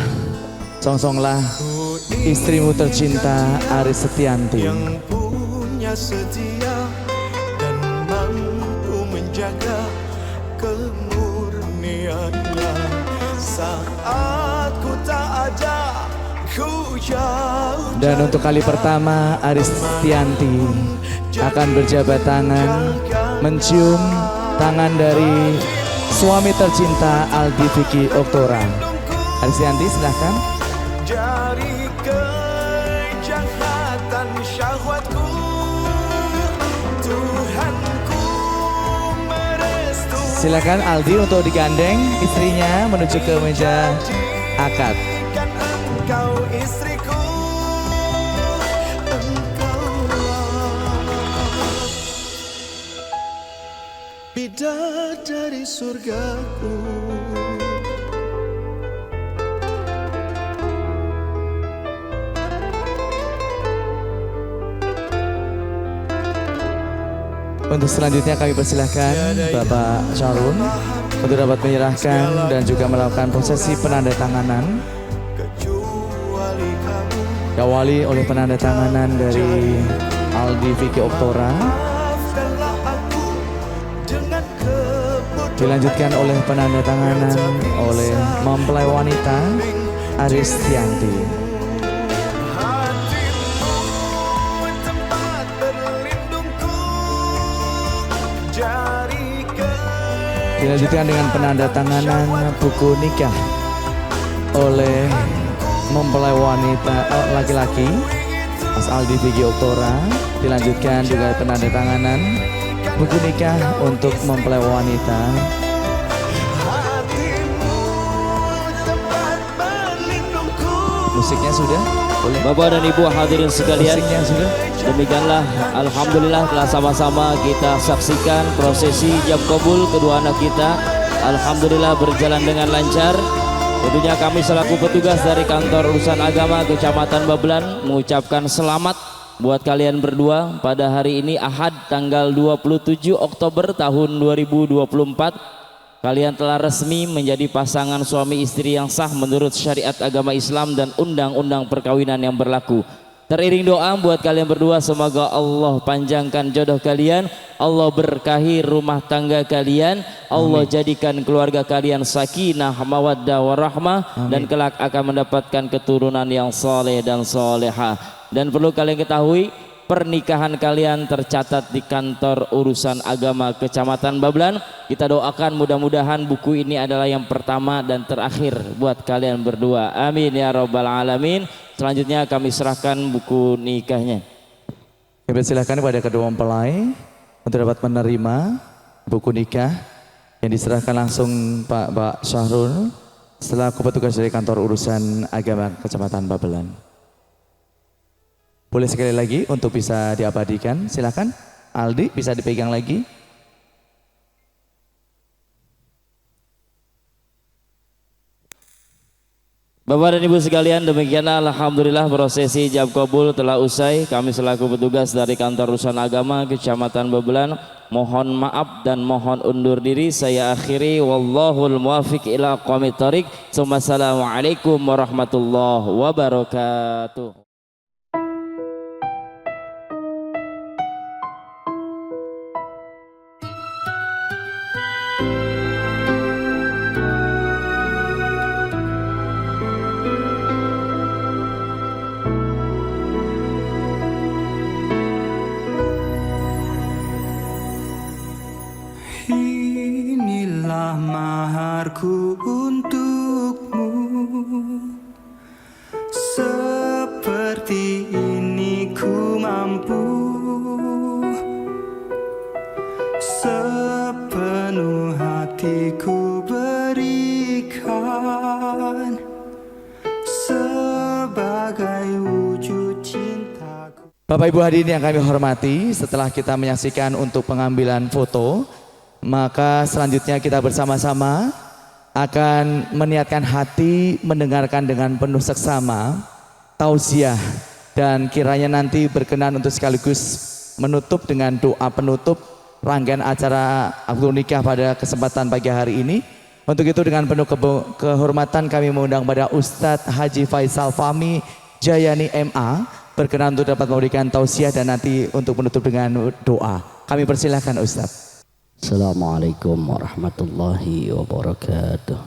songsonglah istrimu tercinta Aris Setianti Yang punya setia dan mampu menjaga kemurniannya. Saat ku tak ada, ku jauh. dan untuk kali pertama Aris Setianti akan berjabat tangan mencium tangan dari suami tercinta Aldi Vicky Oktora. Aris Setianti silahkan. Dari kejahatan syahwatku, Tuhanku merestui. Silakan Aldi untuk digandeng istrinya menuju ke meja akad. Kan engkau istriku, engkaulah bidadari surgaku. Untuk selanjutnya kami persilahkan Bapak Syarun untuk dapat menyerahkan dan juga melakukan prosesi penandatanganan. Kecuali kamu, Diawali oleh penandatanganan dari Aldi Vicky Oktora, maafkanlah aku dengan kebodohan. dilanjutkan oleh penandatanganan oleh mempelai wanita Aris Setianti. Hatimu tempat berlindungku dari Dilanjutkan dengan penandatanganan buku nikah oleh mempelai wanita laki-laki Mas Aldi Vicky Oktora. Dilanjutkan juga penandatanganan buku nikah untuk mempelai wanita. hatimu tempat berlindungku. Musiknya sudah? Boleh? Bapak dan Ibu hadirin sekalian, Musiknya sudah? demikianlah alhamdulillah telah sama-sama kita saksikan prosesi jam kabul kedua anak kita. Alhamdulillah berjalan dengan lancar. Tentunya kami selaku petugas dari Kantor Urusan Agama Kecamatan Babelan mengucapkan selamat buat kalian berdua pada hari ini Ahad tanggal 27 Oktober tahun 2024. Kalian telah resmi menjadi pasangan suami istri yang sah menurut syariat agama Islam dan undang-undang perkawinan yang berlaku. Teriring doa buat kalian berdua, semoga Allah panjangkan jodoh kalian, Allah berkahi rumah tangga kalian, Allah jadikan keluarga kalian sakinah, mawaddah, warahmah, dan kelak akan mendapatkan keturunan yang soleh dan soleha. Dan perlu kalian ketahui, pernikahan kalian tercatat di kantor urusan agama Kecamatan Babelan. Kita doakan mudah-mudahan buku ini adalah yang pertama dan terakhir buat kalian berdua. Amin ya rabbal alamin. Selanjutnya kami serahkan buku nikahnya. Kami silakan kepada kedua mempelai untuk dapat menerima buku nikah yang diserahkan langsung Pak Syahrul selaku petugas dari kantor urusan agama Kecamatan Babelan. Boleh sekali lagi untuk bisa diabadikan, silakan. Aldi bisa dipegang lagi. Bapak dan Ibu sekalian, demikianlah alhamdulillah prosesi ijab kabul telah usai. Kami selaku petugas dari kantor urusan agama Kecamatan Babelan mohon maaf dan mohon undur diri. Saya akhiri, wallahul muwafiq ila aqwamit thoriq. Assalamualaikum warahmatullahi wabarakatuh. Inilah maharku untukmu, seperti ini ku mampu, sepenuh hatiku berikan sebagai wujud cintaku. Bapak Ibu hadirin yang kami hormati, setelah kita menyaksikan untuk pengambilan foto, maka selanjutnya kita bersama-sama akan meniatkan hati mendengarkan dengan penuh seksama tausiah, dan kiranya nanti berkenan untuk sekaligus menutup dengan doa penutup rangkaian acara akad nikah pada kesempatan pagi hari ini. Untuk itu dengan penuh kehormatan kami mengundang pada Ustadz Haji Faisal Fahmi Jayani MA berkenan untuk dapat memberikan tausiah dan nanti untuk menutup dengan doa. Kami persilahkan Ustadz. Assalamualaikum warahmatullahi wabarakatuh.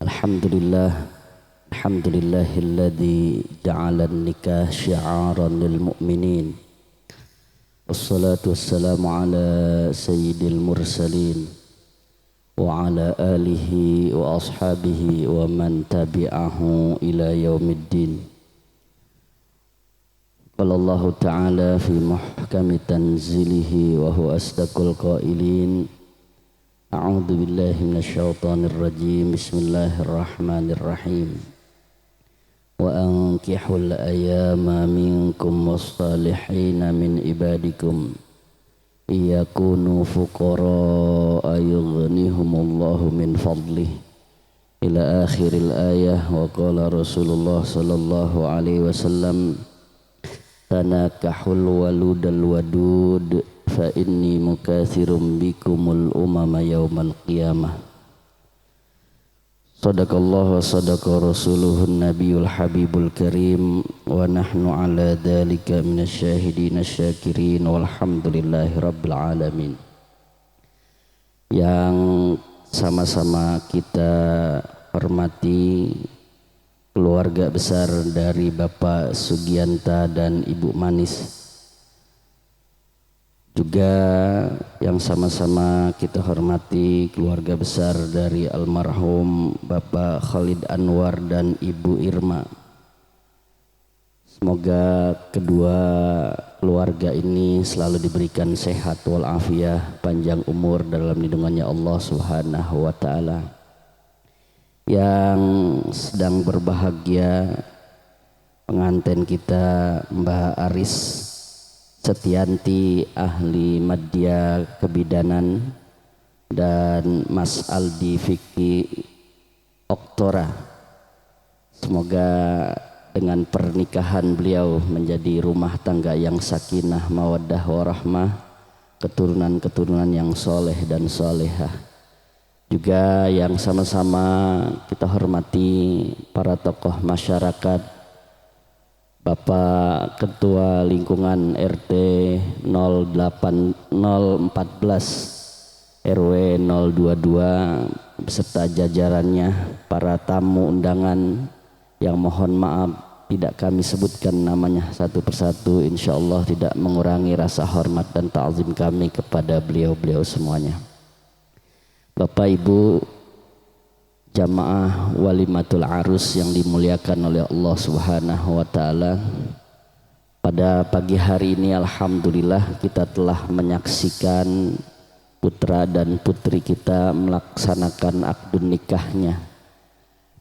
Alhamdulillahilladzi ja'ala an-nikah syi'aran lil mu'minin. Wassalatu wassalamu ala sayyidil mursalin wa ala alihi wa ashabihi wa man tabi'ahu ila yaumiddin. Qala Allah Ta'ala fi muhkami tanzilihi wa huwa asdaqul qailin. A'udzu billahi minasyaitonir rajim. Bismillahirrahmanirrahim. Wa ankihul ayyama minkum was-salihina min ibadikum iyakunu fuqara yughnihumullahu min fadlihi ila akhiril ayah. Wa qala Rasulullah sallallahu alaihi wasallam, tanakahul waludal wadud fa inni mukathirum bikumul umama yaumal qiyamah. Sadaqallahu wa sadaqa rasuluhun nabiyul habibul karim wa nahnu ala dhalika minasyahidin asyakirin walhamdulillahi rabbil alamin. Yang sama-sama kita hormati keluarga besar dari Bapak Sugianta dan Ibu Manis, juga yang sama-sama kita hormati keluarga besar dari almarhum Bapak Khalid Anwar dan Ibu Irma. Semoga kedua keluarga ini selalu diberikan sehat walafiat, panjang umur dalam lindungannya Allah Subhanahu wa Ta'ala. Yang sedang berbahagia pengantin kita Mbak Aris Setianti ahli Madya Kebidanan dan Mas Aldi Fikri Oktora. Semoga dengan pernikahan beliau menjadi rumah tangga yang sakinah, mawaddah, warahmah, keturunan-keturunan yang soleh dan solehah. Juga yang sama-sama kita hormati para tokoh masyarakat Bapak Ketua Lingkungan RT 014 RW 022 beserta jajarannya, para tamu undangan yang mohon maaf tidak kami sebutkan namanya satu persatu, insya Allah tidak mengurangi rasa hormat dan ta'zim kami kepada beliau-beliau semuanya. Bapak Ibu jamaah walimatul arus yang dimuliakan oleh Allah Subhanahu wa taala, pada pagi hari ini alhamdulillah kita telah menyaksikan putra dan putri kita melaksanakan akdun nikahnya.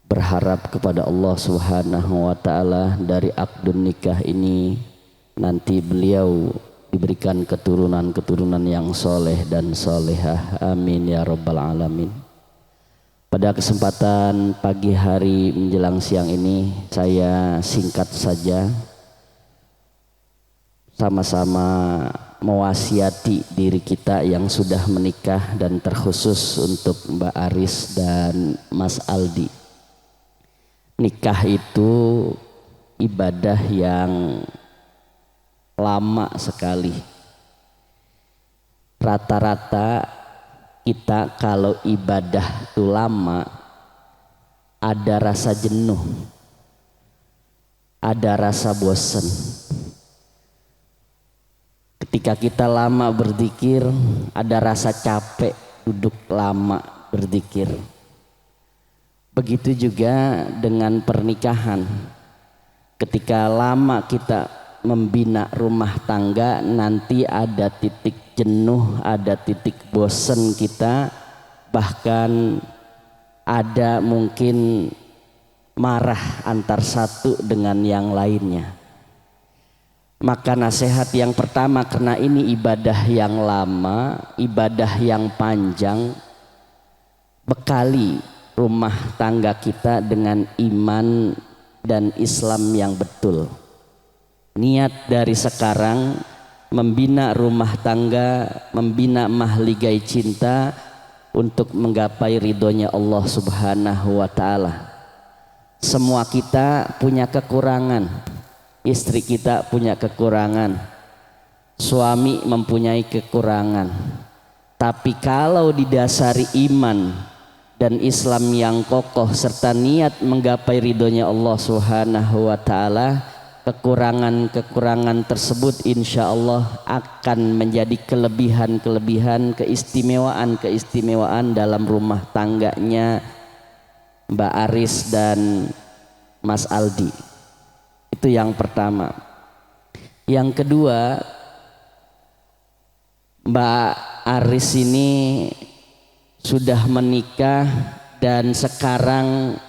Berharap kepada Allah Subhanahu wa taala dari akdun nikah ini nanti beliau diberikan keturunan-keturunan yang soleh dan solehah, amin ya rabbal alamin. Pada kesempatan pagi hari menjelang siang ini saya singkat saja sama-sama mewasiati diri kita yang sudah menikah dan terkhusus untuk Mbak Aris dan Mas Aldi. Nikah itu ibadah yang lama sekali. Rata-rata kita kalau ibadah itu lama ada rasa jenuh, ada rasa bosan. Ketika kita lama berzikir ada rasa capek duduk lama berzikir. Begitu juga dengan pernikahan. Ketika lama kita membina rumah tangga nanti ada titik jenuh, ada titik bosan kita, bahkan ada mungkin marah antar satu dengan yang lainnya. Maka nasihat yang pertama, karena ini ibadah yang lama, ibadah yang panjang, bekali rumah tangga kita dengan iman dan Islam yang betul. Niat dari sekarang membina rumah tangga, membina mahligai cinta untuk menggapai ridhonya Allah Subhanahu wa taala. Semua kita punya kekurangan. Istri kita punya kekurangan. Suami mempunyai kekurangan. Tapi kalau didasari iman dan Islam yang kokoh serta niat menggapai ridhonya Allah Subhanahu wa taala, kekurangan-kekurangan tersebut insya Allah akan menjadi kelebihan-kelebihan, keistimewaan-keistimewaan dalam rumah tangganya Mbak Aris dan Mas Aldi. Itu yang pertama. Yang kedua, Mbak Aris ini sudah menikah dan sekarang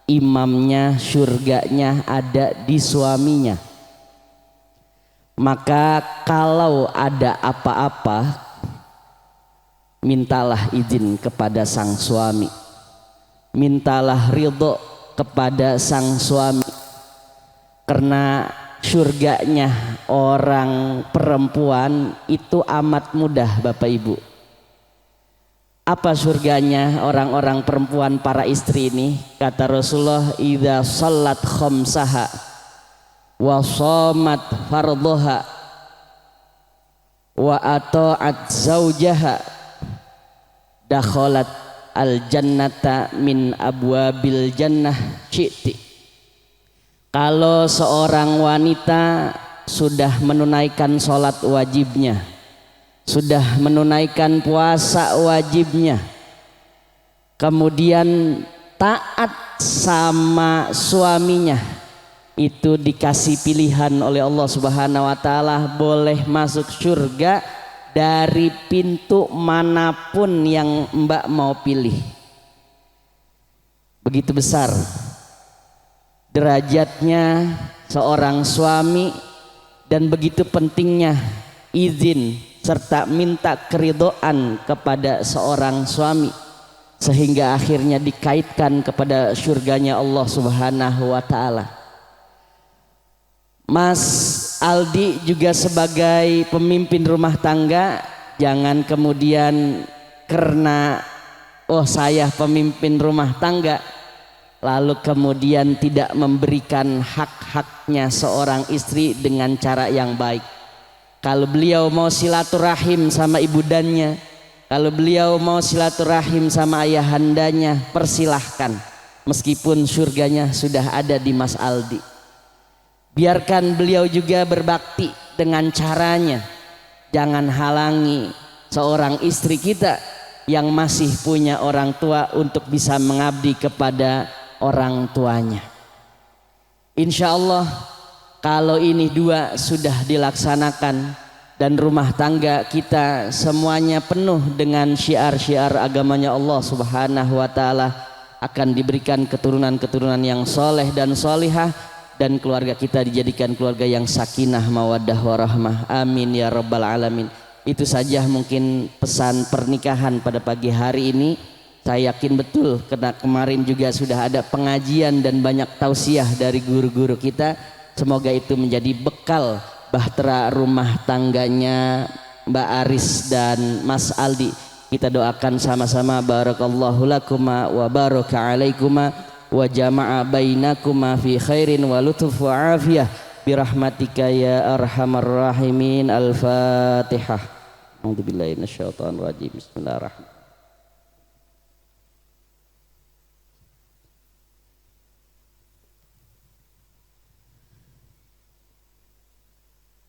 imamnya, surganya ada di suaminya. Maka kalau ada apa-apa, mintalah izin kepada sang suami, mintalah ridho kepada sang suami, karena surganya orang perempuan itu amat mudah Bapak Ibu. Apa surganya orang-orang perempuan, para istri ini? Kata Rasulullah, idza shallat khamsaha wa shamat fardhaha wa ata'at zaujaha dakhalat al jannata min abwabil jannah syi'ti. Kalau seorang wanita sudah menunaikan sholat wajibnya, sudah menunaikan puasa wajibnya, kemudian taat sama suaminya, itu dikasih pilihan oleh Allah Subhanahu wa taala, boleh masuk surga dari pintu manapun yang Mbak mau pilih. Begitu besar derajatnya seorang suami dan begitu pentingnya izin serta minta keridhaan kepada seorang suami, sehingga akhirnya dikaitkan kepada surganya Allah Subhanahu wa taala. Mas Aldi juga sebagai pemimpin rumah tangga, jangan kemudian karena saya pemimpin rumah tangga lalu kemudian tidak memberikan hak haknya seorang istri dengan cara yang baik. Kalau beliau mau silaturahim sama ibundanya, kalau beliau mau silaturahim sama ayahandanya, persilahkan. Meskipun surganya sudah ada di Mas Aldi. Biarkan beliau juga berbakti dengan caranya. Jangan halangi seorang istri kita yang masih punya orang tua untuk bisa mengabdi kepada orang tuanya. Insya Allah kalau ini dua sudah dilaksanakan dan rumah tangga kita semuanya penuh dengan syiar-syiar agamanya Allah Subhanahu wa Ta'ala, akan diberikan keturunan-keturunan yang soleh dan solihah, dan keluarga kita dijadikan keluarga yang sakinah mawaddah warahmah. Amin ya rabbal alamin. Itu saja mungkin pesan pernikahan pada pagi hari ini. Saya yakin betul karena kemarin juga sudah ada pengajian dan banyak tausiah dari guru-guru kita. Semoga itu menjadi bekal bahtera rumah tangganya Mbak Aris dan Mas Aldi. Kita doakan sama-sama, barakallahu lakuma wa baraka alaikuma wa jama'a bainakuma fi khairin wa lutuf wa afiyah birahmatika ya arhamar rahimin. Al-Fatihah. A'udzubillahi minasyaitonir rajim. Bismillahirrahmanirrahim.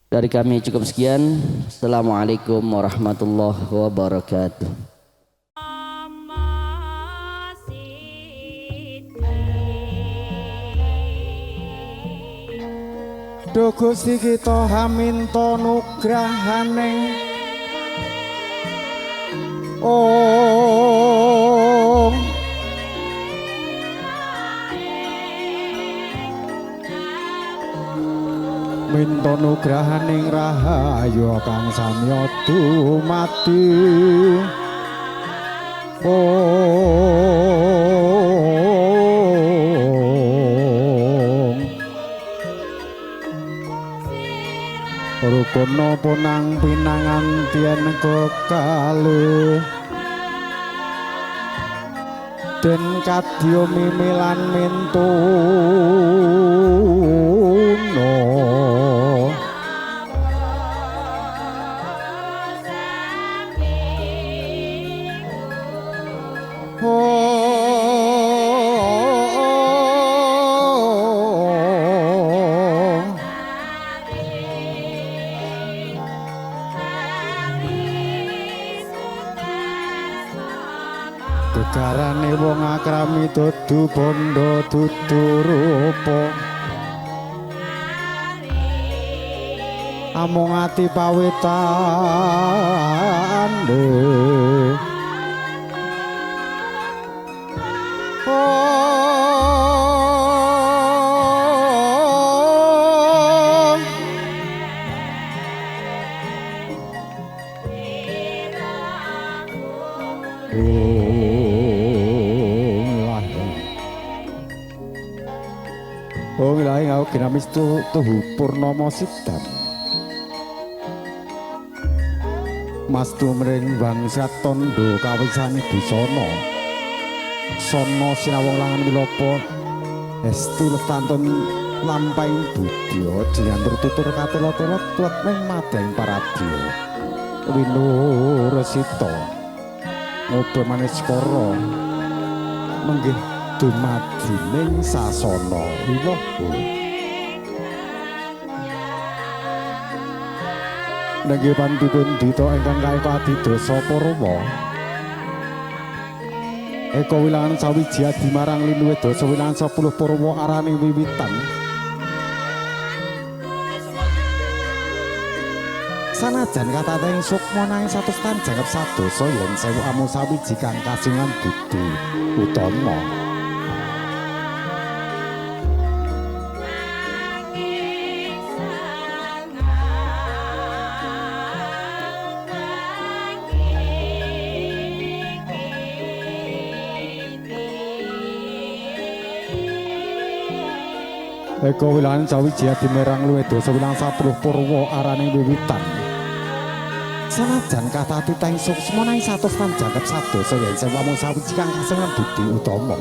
Dari kami cukup sekian. Assalamualaikum warahmatullahi wabarakatuh. Duh Gusti kita haminta nugrahane minta nugrahaning rahayu kang samya dumadi rukuna punang pinangan tien kekalih den kadya mimilan mintuna gegarane wong akrami dudu bondo dudu rupa amung ati pawitane Oh ilahi ngau kinamis tuhu purnomo sidam mas tumring bangsa tondo kawisan busana sono sinawong langan wilopo estu lestantun lampaing budya diantur tutur katelot-telot tuat neng madeng paradya winuresita ngobe manis koro menggih dumadining sasana wiloho nggih pantipun dita ingkang kaekati dosa Purwa eka wilangan sawiji adi marang linuwe dosa wilangan 10 Purwa arane wiwitan sanajan katating sukma nanging satus tan jangkep sadosa yen sewu amu sawiji kang kasingan budi utama eka wilangan sawiji adi merang luwe dosa wilangan 10 Purwa arane wiwitan sanajan kata titeng suksma nanging satus tan jangkep sadosa yen sewu amu sawiji kang kasingan budi utama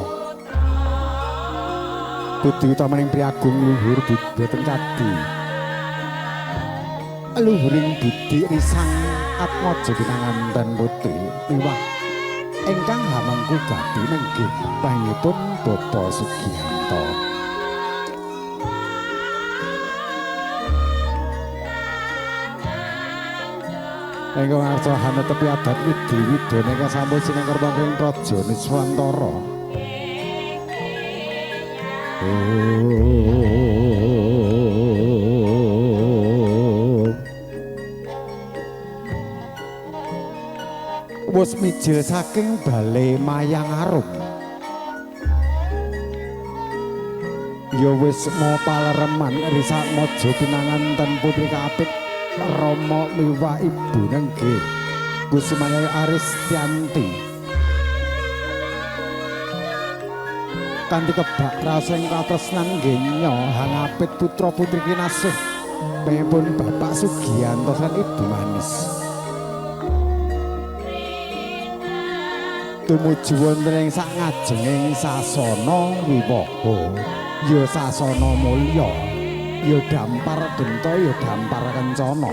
Budi utamaning priagung luhur boten kadi. Luhuring budi risang atmaja pinanganten putri liwah ingkang hamangku gati nenggih pangipun Bapak Sugiyanto. Engkang arsa hana tepi adat widi-widone kasampun sinengker pangking praja Niswantara. Wus mijil saking bale mayang arum. Ya wis mau palereman risak mojo pinanganten putri kaapit Rama miwah ibu nenggih Kusumaya Aristianti. Kanthi kebak rasing katresnan genya hangapit putra putri kinasih pengipun Bapak Sugiyanto lan Ibu Manis. Tumuju wonten ing sak ngajenging sasana wiwaha ya sasana mulya ya dampar genta ya dampar kencana.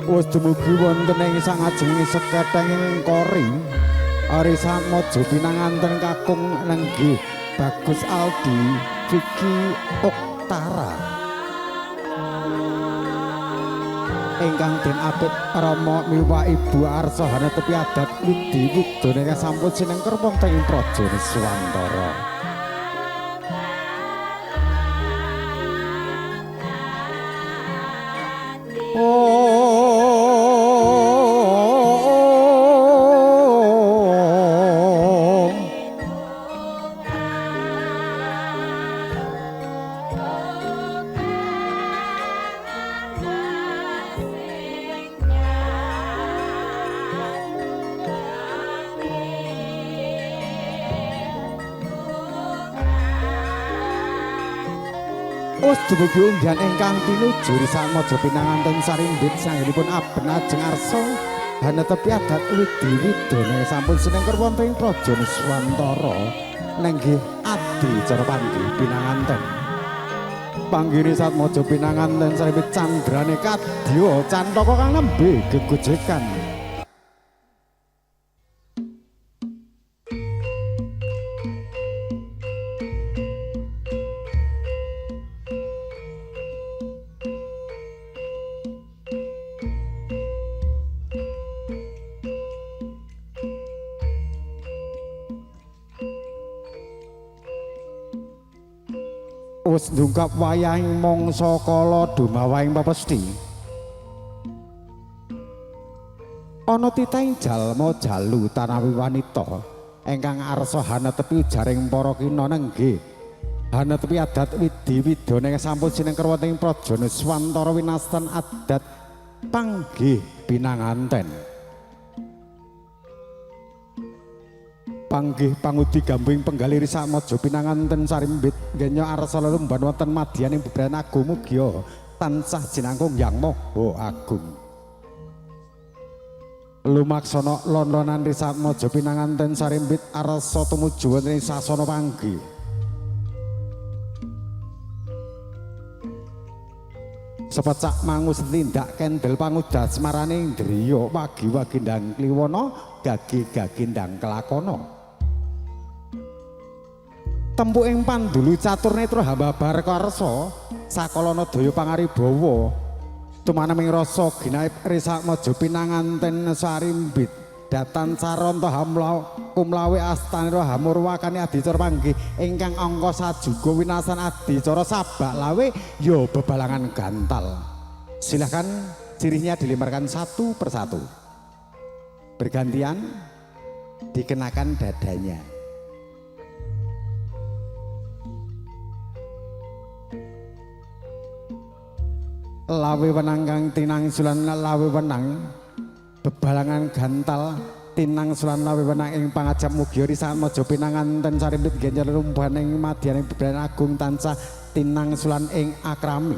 Wis dumugi wonten ing sak ngajenging seketenging kori arisan mojo pinanganten kakung nenggih Bagus Aldi Vicky Oktara ingkang den apit Rama miwah Ibu arsa hana tepi adat widi widone kasampun sinengker wonten ing praja Niswantara. Us dumugi unggihan ingkang tinuju risak mojo pinanganten sarimbit sanggenipun aben ajeng arsa hana tepi adat widi widone sampun sinengker wonten ing praja Niswantara nenggih adi cara panggih pinanganten. Panggih risak mojo pinanganten sarimbit candrane kadya cantaka kang nembe gegojekan. Wis ndungkap wayahing mangsa kala dumawahing pepesthi. Ana titahing jalma jalu tanawi wanita ingkang arsa hana tepi jaring para kina nenggih hana tepi adat widi widone sampun sinengker wonten ing praja Niswantara winastan adat panggih pinanganten. Panggih pangudi gambing penggali risak mojo pinanganten sarimbit genya arsa lelumban wonten madyaning bebrayan agung mugia tansah jinangkung yang moho agung. Lumaksana londonan risak mojo pinanganten sarimbit arsa tumuju wonten ing sasana panggih. Sepecak mangus tindak kendel pangudas marane driya wagi-wagi ndang kliwona gagi-gagi ndang kelakona. Tempu ing pandulu catur netra hamba bar karsa sakalana daya pangaribawa tumanaming rasa ginaip risak mojo pinanganten sarimbit datan saronta kumlawe astanira hamurwakane adicara panggih ingkang angka sajuga winasan adicara sabak lawe ya bebalangan gantal. Silahkan cirinya dilimarkan satu persatu bergantian dikenakan dadanya. Lawe wenang kang tinangsulan lawe wenang bebalangan gantal tinangsulan lawe wenang ing pangajap mugia risak mojo pinanganten sarimbit genjer rumbahan ing madyaning bebrayan agung tansah tinangsulan ing akrami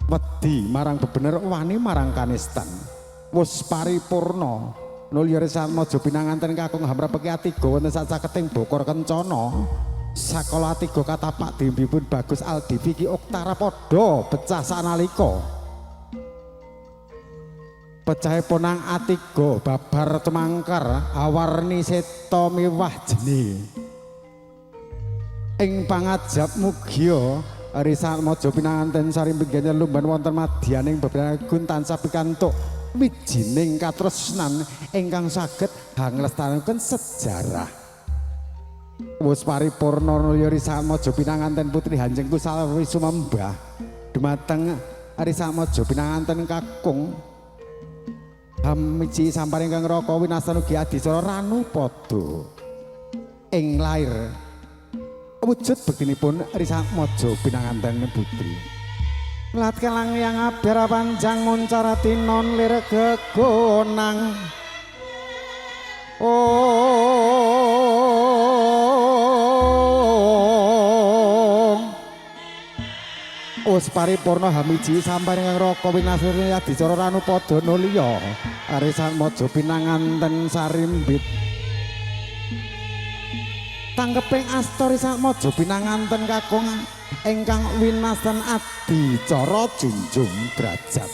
wedi marang bebener wani marang kanistan wus paripurna nulya risat mojo pinanganten kakung hamrapeki atiga wonten sacaketing bokor kencana sakala atiga katapak dimbipun Bagus Aldi Vicky Oktara padha pecah sanalika pecahe ponang atiga babar tumangkar awarni seta miwah jeni ing pangajab mugia risat mojo pinanganten sarimbit ganjar lumban wonten madyaning bebragun tansah pikantuk wijining katresnan ingkang saged hanglestaraken sejarah. Wis paripurna nulya risat mojo pinanganten putri Hanjeng Kusalwi Sumembah dumateng risat mojo pinanganten kakung Hamiji samparing kang raka winastan ugi adisara Ranupada ing lair wujud bektinipun risat mojo pinanganten putri lat kelang yang abera panjang muncara tinon lir gegonang Wis paripurna hamiji samparing kang raka winastan adicara Ranupada nulya risat mojo pinanganten sarimbit tanggeping asta risat mojo pinanganten kakung ingkang winastan adicara junjung derajat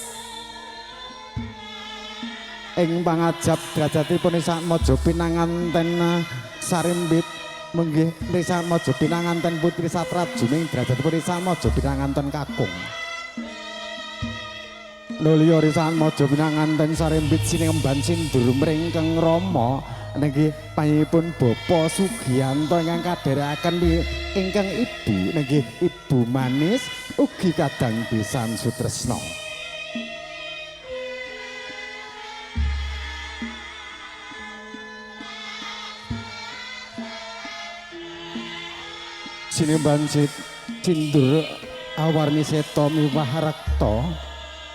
ing pangajab derajatipun risat mojo pinanganten sarimbit menggih risat mojo pinanganten putri satrajuning derajatipun risat mojo pinanganten kakung nulya risat mojo pinanganten sarimbit sinemban sindur mringkeng Rama nggih panjenenganipun Bapa Sugiyanto ingkang kadherekaken ingkang ibu nggih Ibu Manis ugi kadang pisan sutresna. Sinemban sindur awarni seta miwah rekta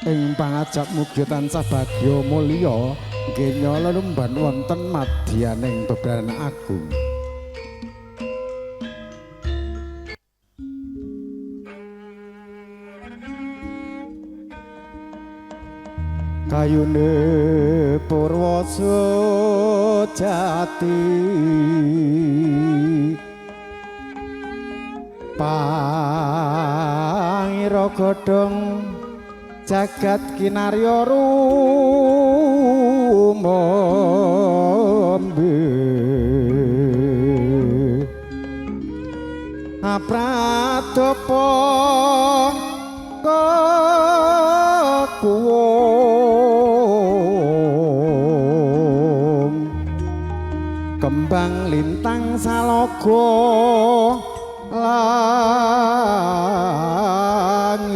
ing pangajab mugia tansah bagya mulya genya lelumban wonten madyaning bebrayan agung kayune Purwasa jati pangira godhong jagat kinarya rumombe apradapa kakuwung kembang lintang salogo langit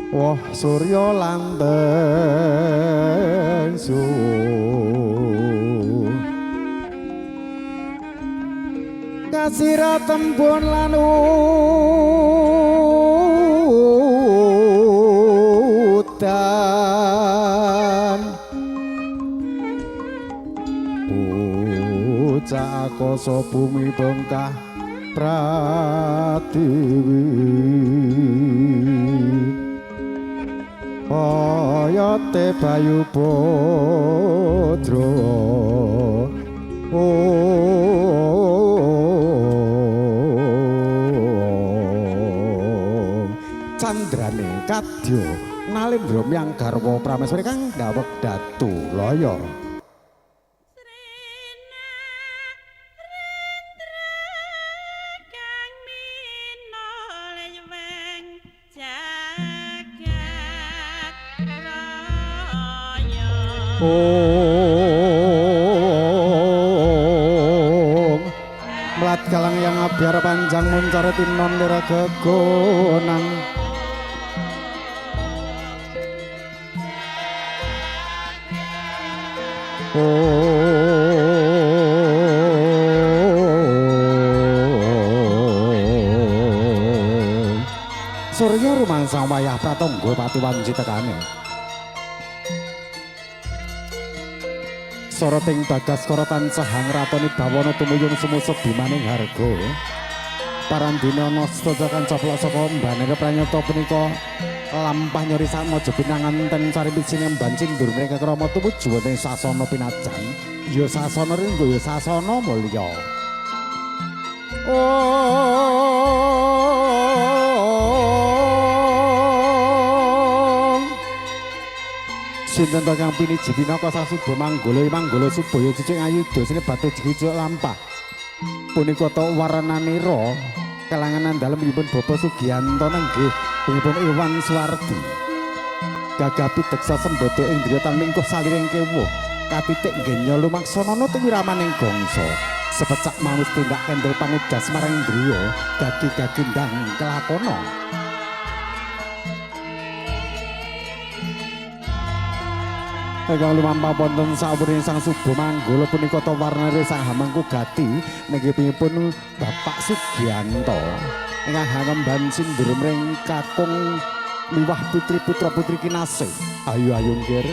wah surya lanten kasira tembun lan udan bocah koso bumi bengkah pratiwi oyate bayu bodro candrane kadya nalendra miyang garwa prameswari kang dawek datu laya melat galang yang abiar panjang muncar tinon lira gegonang surya rumangsang wayah pratangga pati wanci tekane soroting bagas korotan sahang ratoni bawono tumuyung sumusuk bimaning harga parandina nostojakan coplok saka mbane pranyata punika lampah nyori sakmojo pinanganten saripit sinemban cindur mereka krama tumuju wonten sasana pinajan ya sasana ringgo ya sasana mulya sinten to kang piniji pinaka sasuba manggala subaya cicing ayu dosane batu jigijok lampah punika to warnanira kelanganan dalemipun Bapak Sugiyanto nenggih pun Iwan Suwardi gagapi teksa sembodo ing driya mingkuh saliring kewuh katitik genya lumaksanana tuwiramaning gangsa sepecak manus tindak kendel pangudas marang driya gagi-gagi ndang kelakona ingkang lumampah wonten sawuring sang suba manggala punika to warnane sang hamangku gati nenggipun Bapak Sugiyanto ingkang hangemban sindur mring kakung liwah putri putra putri kinasih ayu nggir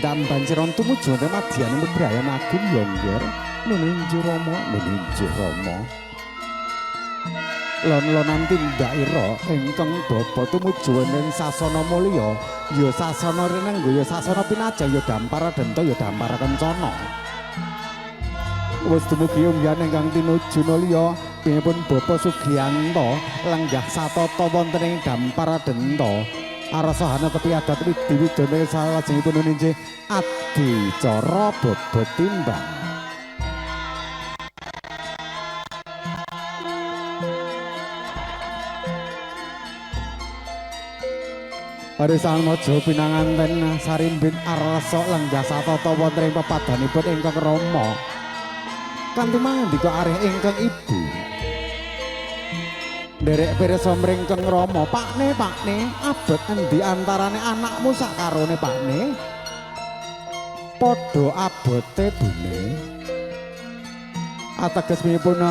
ndam banjiron tumuju wonten madyaning bebrayan agung ya nggir nuninji rama lon-lonan tindakira ingkang bapa tumuju wonten sasana mulya ya sasana renenggo ya sasana pinaja ya dampara denta ya dampara kencana wis dumugi umyan ingkang tinuju nulya pun Bapak Sugiyanto lenggah satata wonten ing dampara denta arasahana tepi adat widi-widana salajengipun ninjih adicara bobot timbang Arisan mojo pinanganten sarimbit arsa lenggah satata wonten ing pepadanipun ingkang rama kanthi mangandika areh ingkang ibu nderek pirsa mringkeng rama pakne abot endi antarane anakmu sakarone pakne padha abote bune ateges pinipun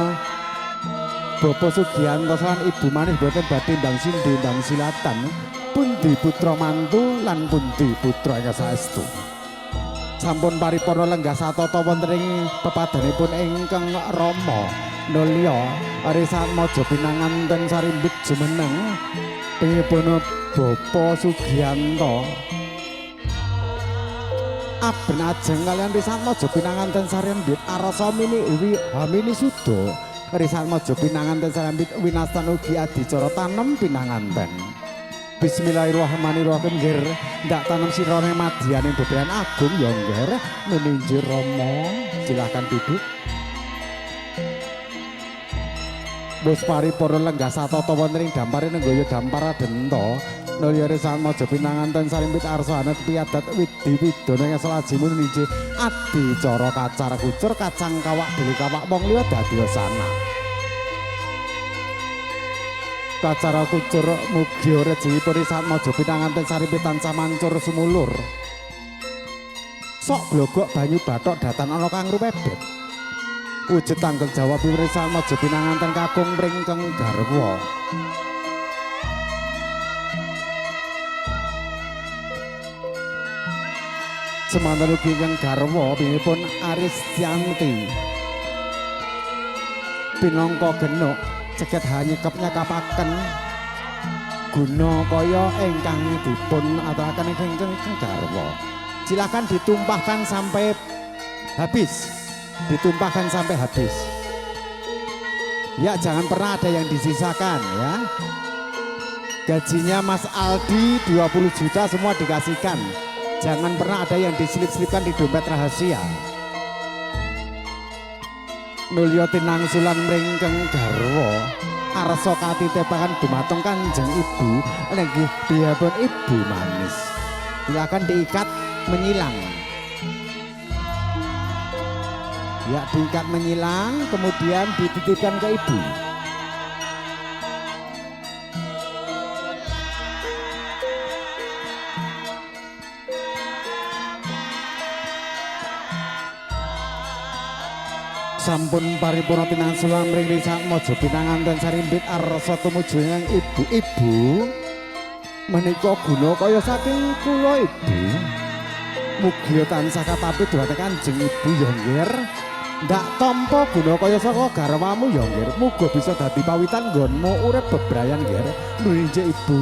Bapak Sugiyanto lan Ibu manis boten badhe ndang sindhi ndang silatan pundi putra mantu lan pundi putra ingkang saestu sampun paripurna lenggah satata wonten ing pepadanipun ingkang rama nulya arisan maja pinanganten sarimbit jumeneng pengipun Bapak Sugiyanto aben ajeng kalian risan maja pinanganten sarimbit arasa hamini suda risan maja pinanganten sarimbit winastan ugi adicara tanem pinanganten Bismillahirrahmanirrahim nggir ndak tanam sirone madyaning bebrayan agung ya nggir nuninji rama silakan duduk wis paripurna lenggah satata wonten ing dampare nenggaya dampara denta nulya risan maja pinanganten sarimbit arsana tepi adat widi-widana ing salajengipun nuninji adicara kacar kucur kacang kawak deli kawak wong liya dadi sana kacara kucur mugi rejengipun risan maja pinanganten sarimbit tansah mancur sumulur sok glogok banyu bathok datan ana kang rupebet wujud tanggung jawab risan maja pinanganten kakung mringkeng garwa semanten ugi ingkang garwa pinipun Aristianti pinangka genuk ceket hanyekepnya kapaken guna kaya ingkang dipun aturaken ingkang garwa silakan ditumpahkan sampai habis ya jangan pernah ada yang disisakan ya gajinya Mas Aldi 20 juta semua dikasihkan jangan pernah ada yang diselip-selipkan di dompet rahasia nulya tinangsulan mringkeng garwa arsa katitepakan dumateng Kanjeng Ibu nggih priyapun Ibu manis silakan diikat menyilang ya diikat menyilang kemudian dititipkan ke Ibu sampun paripurna tinangsulan mring risan maja pinanganten sarimbit arsa tumuju ing ibu menika guna kaya saking kula Ibu Mugi tansah katapi dhuwate Kanjeng Ibu ya nggih. Ndak tampa guna kaya saka garwamu ya nggih. Muga bisa dadi pawitan nggonmu urip bebrayan nggih. Nggih Ibu.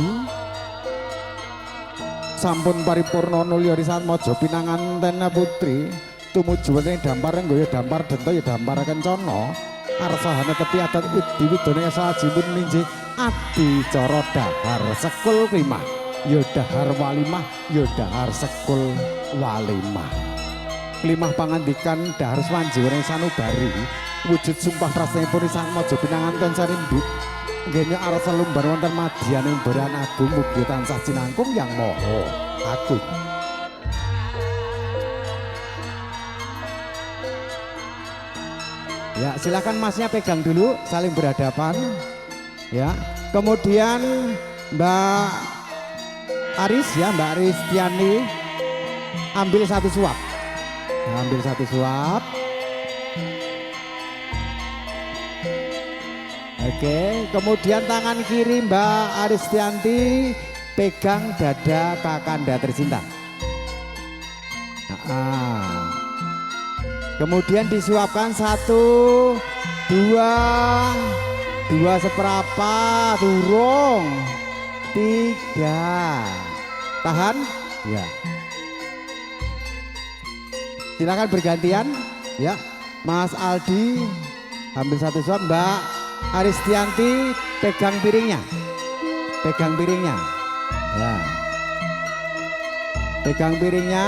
Sampun paripurna nulya risan maja pinanganten putri. Tumuju ing dampar nggoyo dampar denta ya dampar kencana. Arsahane tepi adat idi widone sajimpun minji adi cara dahar sekul klimah. Ya dahar walimah, ya dahar sekul walimah. Klimah pangandikan dahar swanjiwane sanubari wujud sumpah prasnipun sang maja pinanganten sarimbit nggene arsa lumbar wonten madyaning beran agung mugi tansah cinangkung yang maha agung. Ya silakan masnya pegang dulu saling berhadapan ya. Kemudian Mbak Aris ya, Mbak Aristiani ambil satu suap. Ambil satu suap. Oke, kemudian tangan kiri Mbak Aristianti pegang dada Kakanda tercinta. Kemudian disuapkan 1, 2 seperempat, turung 3, tahan ya. Silakan bergantian ya. Mas Aldi ambil satu suap, Mbak Aristianti pegang piringnya, pegang piringnya ya, pegang piringnya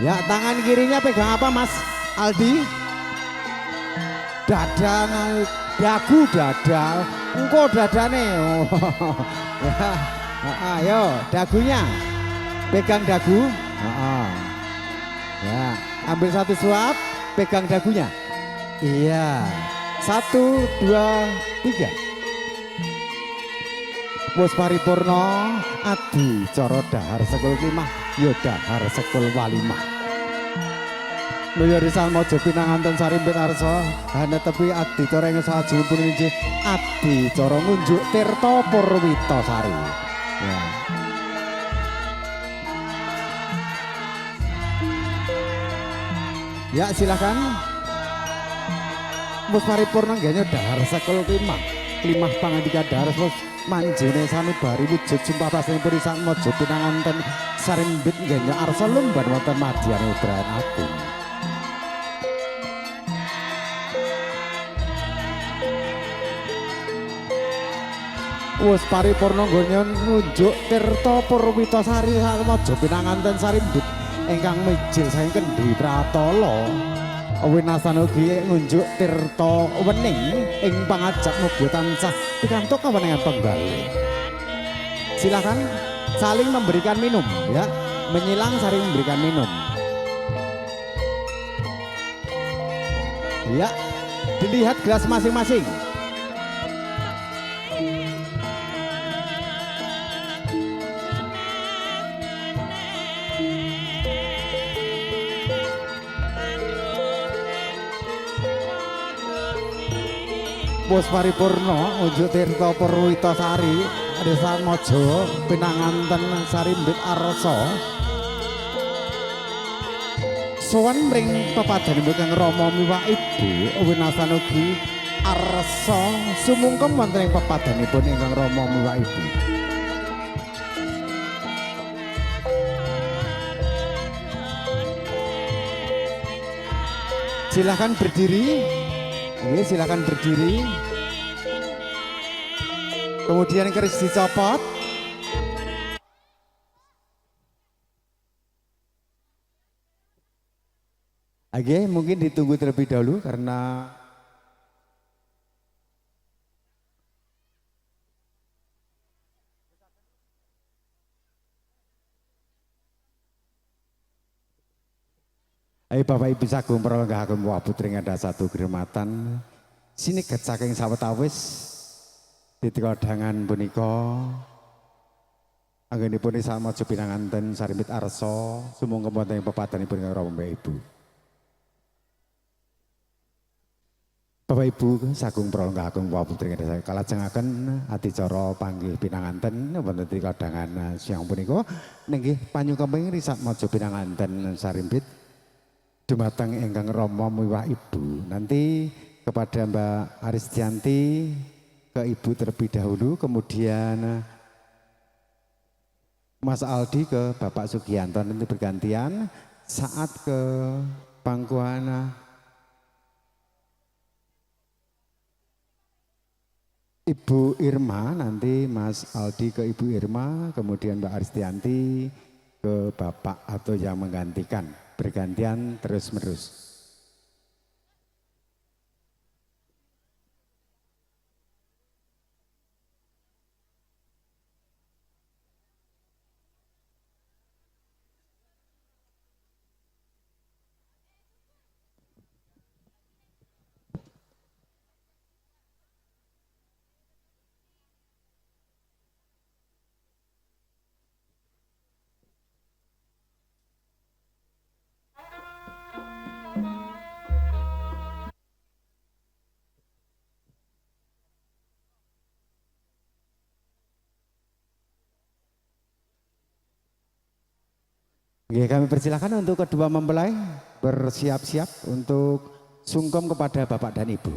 ya. Tangan kirinya pegang apa Mas Aldi? Dada, dagu dada, engko dadane. Ya, ayo dagunya, pegang dagu. Ya, ambil satu suap, pegang dagunya. Iya, 1, 2, 3. Wis paripurna adi cara dahar sekul klimah, ya dahar sekul walimah. Nulya risan maja pinanganten sarimbit arsa hana tepi adi cara ing sajupun injih adi cara ngunjuk tirta purwita sari ya. Ya silakan. Mus paripurna nggene dahar sekul klimah, klimah pangandika dahar mus manjene sanubari wujud sumpah prasnipun risan maja pinanganten sarimbit nggene arsa lumban wonten madyane Udrayan Agung. Wis paripurna nggone nunjuk tirta purwita sari maja pinanganten sarimbit ingkang mijil saking Kendhi Pratala. Winasan ugi ngunjuk tirta wening ing pangajak mugi tansah pikantuk kawenangan penggale. Silakan saling memberikan minum ya, menyilang saling memberikan minum. Ya, dilihat gelas masing-masing. Wis paripurna unjuk tirta purwita sari Desa Mojo pinanganten sarimbit arsa sowan mring pepadanipun Kang Rama miwah Ibu winasan ugi arsa sumungkem wonten ing pepadanipun ingkang Rama miwah Ibu. Silakan berdiri. Oke, silakan berdiri. Kemudian keris dicopot. Oke, mungkin ditunggu terlebih dahulu karena ayo Bapak Ibu sagung pralenggahaken wah putri ngada satu kehormatan sineget saking sawetawis ditikodangan punika anggenipun Desa Mojo pinanganten sarimbit arsa sumangga wonten ing pepadanipun Kang Rama Ibu. Bapak Ibu sagung pralingga agung Bapak Putri ingkang kalajengaken adicara panggih pinanganten wonten ing kadangan siang punika nggih panyukamping risak maja pinanganten sarimbit dumateng ingkang Rama miwah Ibu. Nanti kepada Mbak Aristianti ke Ibu terlebih dahulu, kemudian Mas Aldi ke Bapak Sugianto, nanti bergantian saat ke pangkuan Ibu Irma, nanti Mas Aldi ke Ibu Irma, kemudian Mbak Aristianti ke Bapak atau yang menggantikan, bergantian terus menerus. Oke, kami persilakan untuk kedua mempelai bersiap-siap untuk sungkem kepada Bapak dan Ibu.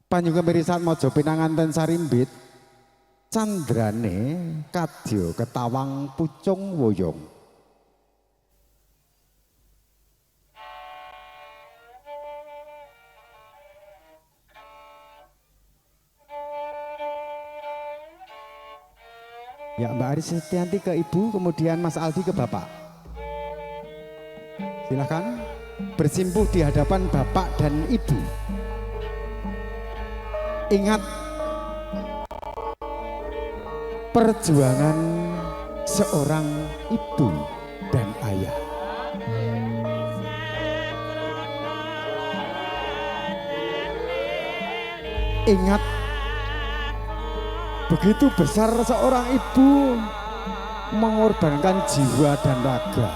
Panjungan mirisat mojo pinanganten sarimbit, candrane kadya ketawang pucung woyong. Ya, Mbak Aristianti ke Ibu, kemudian Mas Aldi ke Bapak. Silakan bersimpuh di hadapan Bapak dan Ibu. Ingat perjuangan seorang ibu dan ayah. Ingat begitu besar seorang ibu mengorbankan jiwa dan raga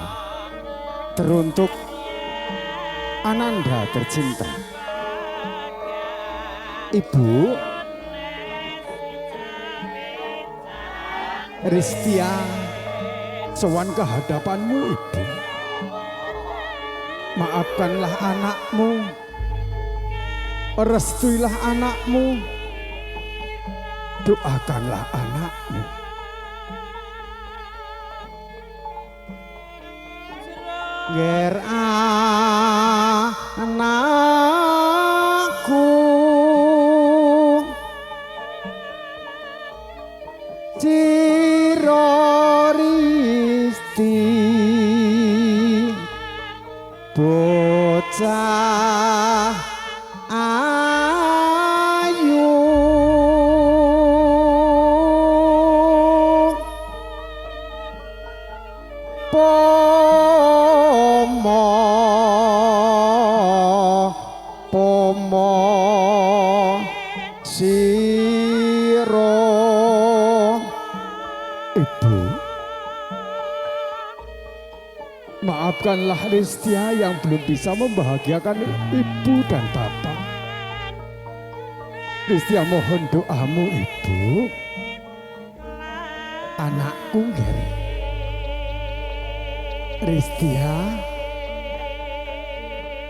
teruntuk Ananda tercinta. Ibu Ristia, sowan ke hadapanmu Ibu. Maafkanlah anakmu, restuilah anakmu, doakanlah anakmu. Ger anakku Ciro Risti bocah ayu pomo siro. Ibu, maafkanlah Ristia yang belum bisa membahagiakan Ibu dan Bapak. Ristia mohon doamu Ibu. Anakku Ger Ristia,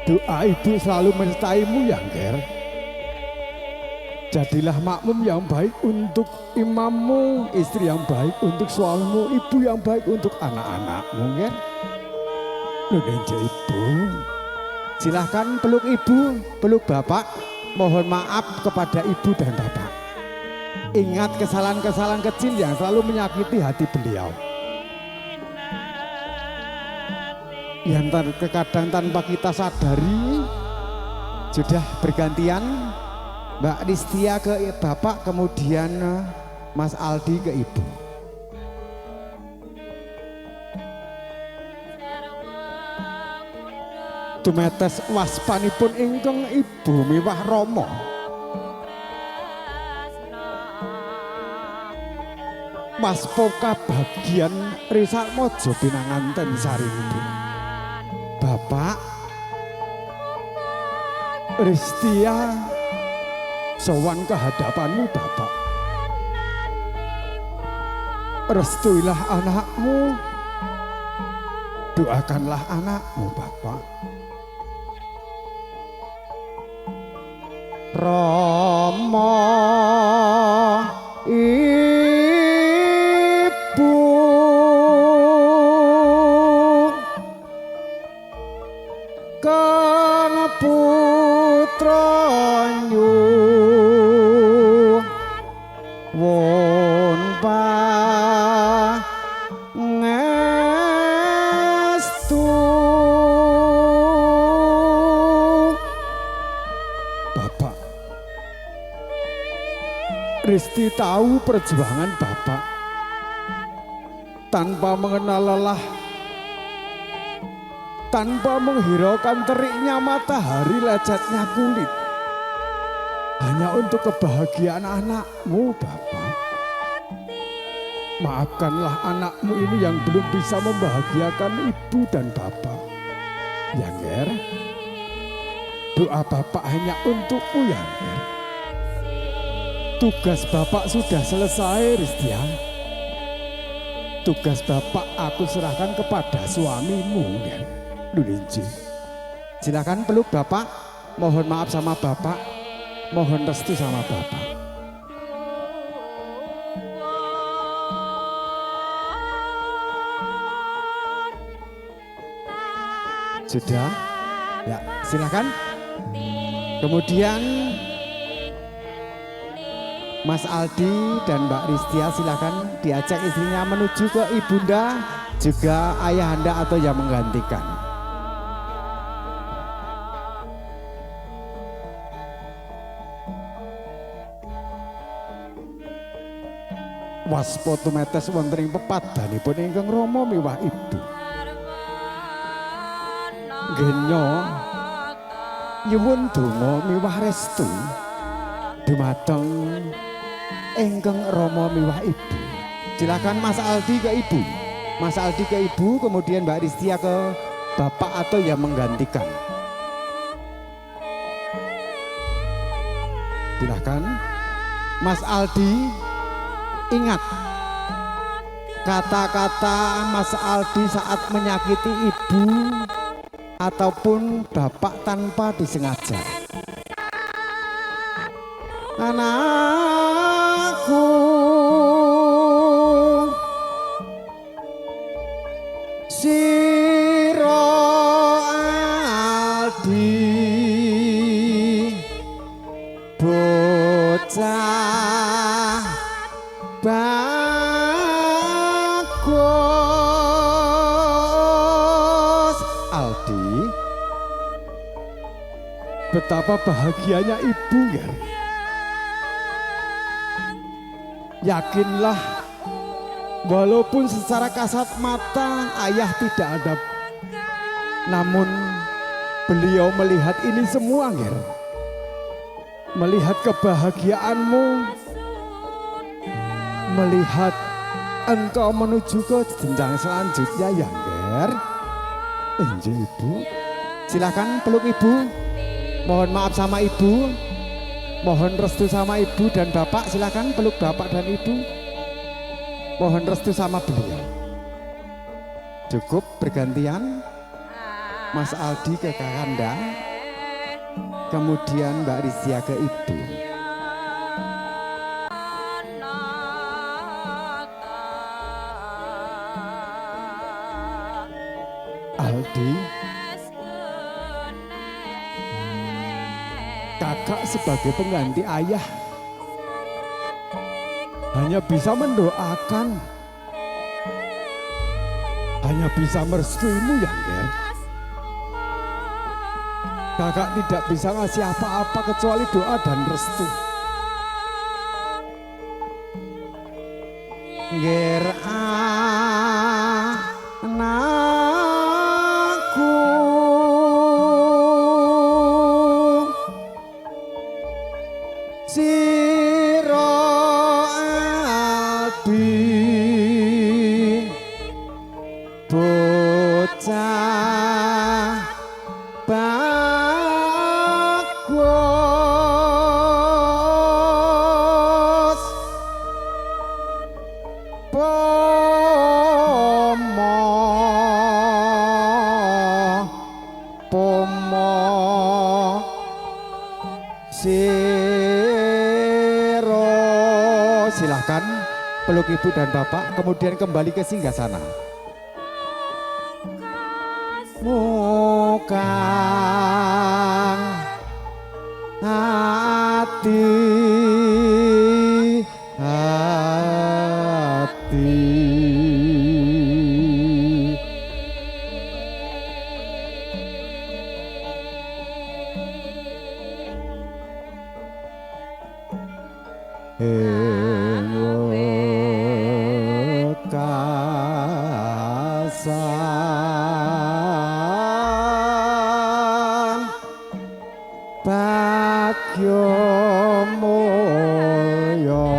doa Ibu selalu menyertaimu ya Ger. Jadilah makmum yang baik untuk imammu, istri yang baik untuk suamimu, ibu yang baik untuk anak-anakmu Ger. Nunja Ibu, silahkan peluk Ibu, peluk Bapak. Mohon maaf kepada Ibu dan Bapak. Ingat kesalahan-kesalahan kecil yang selalu menyakiti hati beliau. Yang terkadang tanpa kita sadari sudah bergantian. Mbak Ristia ke Bapak, kemudian Mas Aldi ke Ibu. Dumetes waspanipun ingkang Ibu miwah Rama. Waspoka bagian risak mojo pinanganten sarimbit. Bapak Ristia sowan ke hadapanmu Bapak. Restuilah anakmu, doakanlah anakmu Bapak. Rama Ibu kang putra nyuwun pangestu. Bapak, Risti tahu perjuangan Bapak tanpa mengenal lelah, tanpa menghiraukan teriknya matahari, lecetnya kulit, hanya untuk kebahagiaan anakmu Bapak. Maafkanlah anakmu ini yang belum bisa membahagiakan ibu dan bapak. Ya Nger, doa Bapak hanya untukmu ya Nger. Tugas Bapak sudah selesai Ristia. Tugas Bapak aku serahkan kepada suamimu Nger. Lulinci, silakan peluk Bapak. Mohon maaf sama Bapak, mohon restu sama Bapak. Sudah? Ya, silakan. Kemudian Mas Aldi dan Mbak Ristia silakan diajak istrinya menuju ke ibunda, juga ayahanda atau yang menggantikan. Waspoto metes wonten ing pepadanipun ingkang Rama miwah ibu. Genya nyuwun donga miwah restu dumateng ingkang Rama miwah ibu. Silakan Mas Aldi ke ibu, Mas Aldi ke ibu, kemudian Mbak Ristia ke bapak atau yang menggantikan. Silakan Mas Aldi. Ingat kata-kata Mas Aldi saat menyakiti ibu ataupun bapak tanpa disengaja. Anakku, sira Aldi, bocah bagus. Aldi, betapa bahagianya ibu ya. Yakinlah, walaupun secara kasat mata ayah tidak ada, namun beliau melihat ini semua Nger. Melihat kebahagiaanmu, melihat engkau menuju ke jenjang selanjutnya ya Nger. Injil ibu, silakan peluk ibu. Mohon maaf sama ibu, mohon restu sama ibu dan bapak. Silakan peluk bapak dan ibu, mohon restu sama beliau. Cukup bergantian, Mas Aldi ke kakanda, kemudian Mbak Ristia ke ibu. Aldi, kakak sebagai pengganti ayah hanya bisa mendoakan, hanya bisa merestuimu ya Nger. Kakak tidak bisa ngasih apa-apa kecuali doa dan restu. Nger anakku, sira Aldi, bocah bagus. silahkan peluk ibu dan bapak, kemudian kembali ke singgasana. Mukang hati kasan bagyo mulya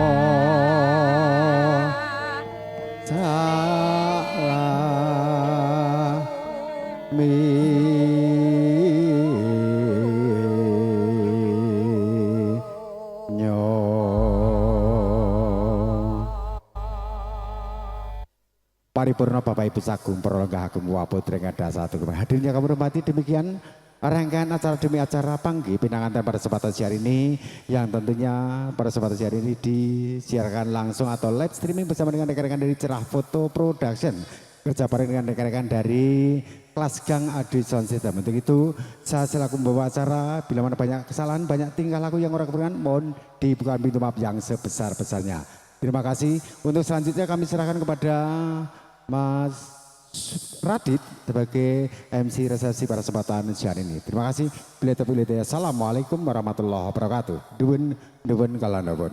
paripurna Bapak Ibu Sagung Prolongga Agung Waputra Ngada Satu hadirnya kami hormati demikian rangkaian acara demi acara panggih pinanganten pada kesempatan siang ini yang tentunya pada kesempatan siang ini disiarkan langsung atau live streaming bersama dengan rekan-rekan dari Cerah Foto Production kerja bareng dengan rekan-rekan dari Kelas Gang Adi Sound System. Untuk itu saya selaku membawa acara bila mana banyak kesalahan banyak tingkah laku yang orang keberanian mohon dibuka pintu maaf yang sebesar-besarnya. Terima kasih. Untuk selanjutnya kami serahkan kepada Mas Radit sebagai MC resepsi pada kesempatan siang ini. Terima kasih. Bila terpilih. Assalamualaikum warahmatullahi wabarakatuh. Duwun kalandapun.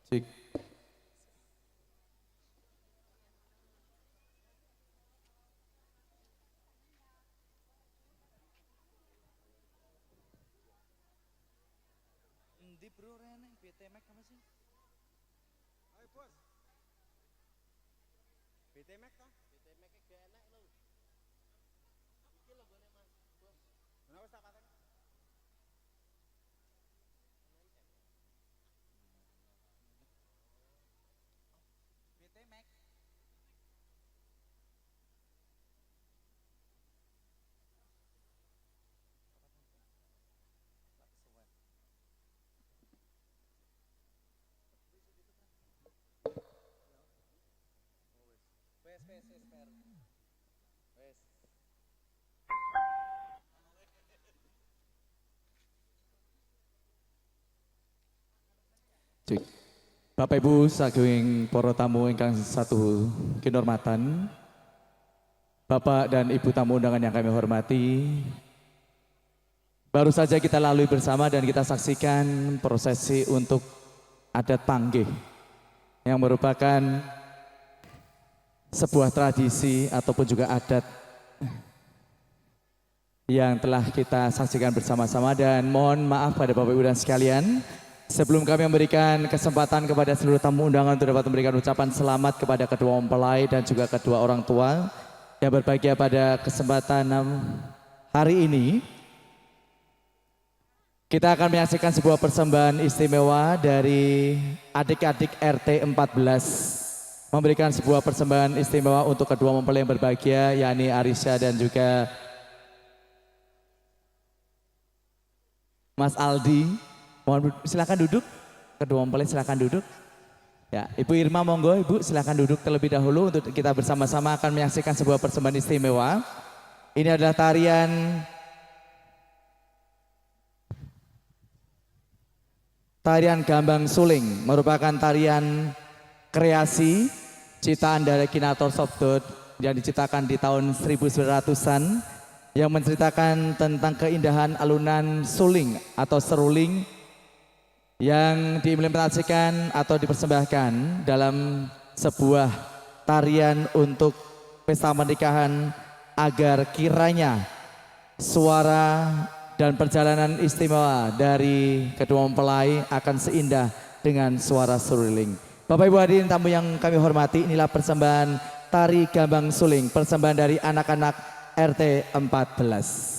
Cik. Di bro rene BT Max apa sih? Ayo bos. BT Max toh? BT Max gak enak lho. Iki lho gone Mas, bos. Nah wis tak paten. BT Max. Cik. Bapak Ibu saking para tamu ingkang satu kinurmatan, Bapak dan Ibu tamu undangan yang kami hormati, baru saja kita lalui bersama dan kita saksikan prosesi untuk adat panggih yang merupakan sebuah tradisi ataupun juga adat yang telah kita saksikan bersama-sama. Dan mohon maaf pada Bapak Ibu dan sekalian, sebelum kami memberikan kesempatan kepada seluruh tamu undangan untuk dapat memberikan ucapan selamat kepada kedua mempelai dan juga kedua orang tua yang berbahagia pada kesempatan hari ini, kita akan menyaksikan sebuah persembahan istimewa dari adik-adik RT 14 memberikan sebuah persembahan istimewa untuk kedua mempelai yang berbahagia, yakni Arisha dan juga Mas Aldi. Mohon silakan duduk, kedua mempelai silakan duduk. Ya, Ibu Irma monggo, Ibu silakan duduk terlebih dahulu untuk kita bersama-sama akan menyaksikan sebuah persembahan istimewa. Ini adalah tarian Gambang Suling, merupakan tarian kreasi ciptaan dari Kinator Sobdot yang diciptakan di tahun 1900-an yang menceritakan tentang keindahan alunan suling atau seruling yang diimplementasikan atau dipersembahkan dalam sebuah tarian untuk pesta pernikahan agar kiranya suara dan perjalanan istimewa dari kedua mempelai akan seindah dengan suara seruling. Bapak Ibu hadirin tamu yang kami hormati, inilah persembahan tari Gambang Suling, persembahan dari anak-anak RT 14.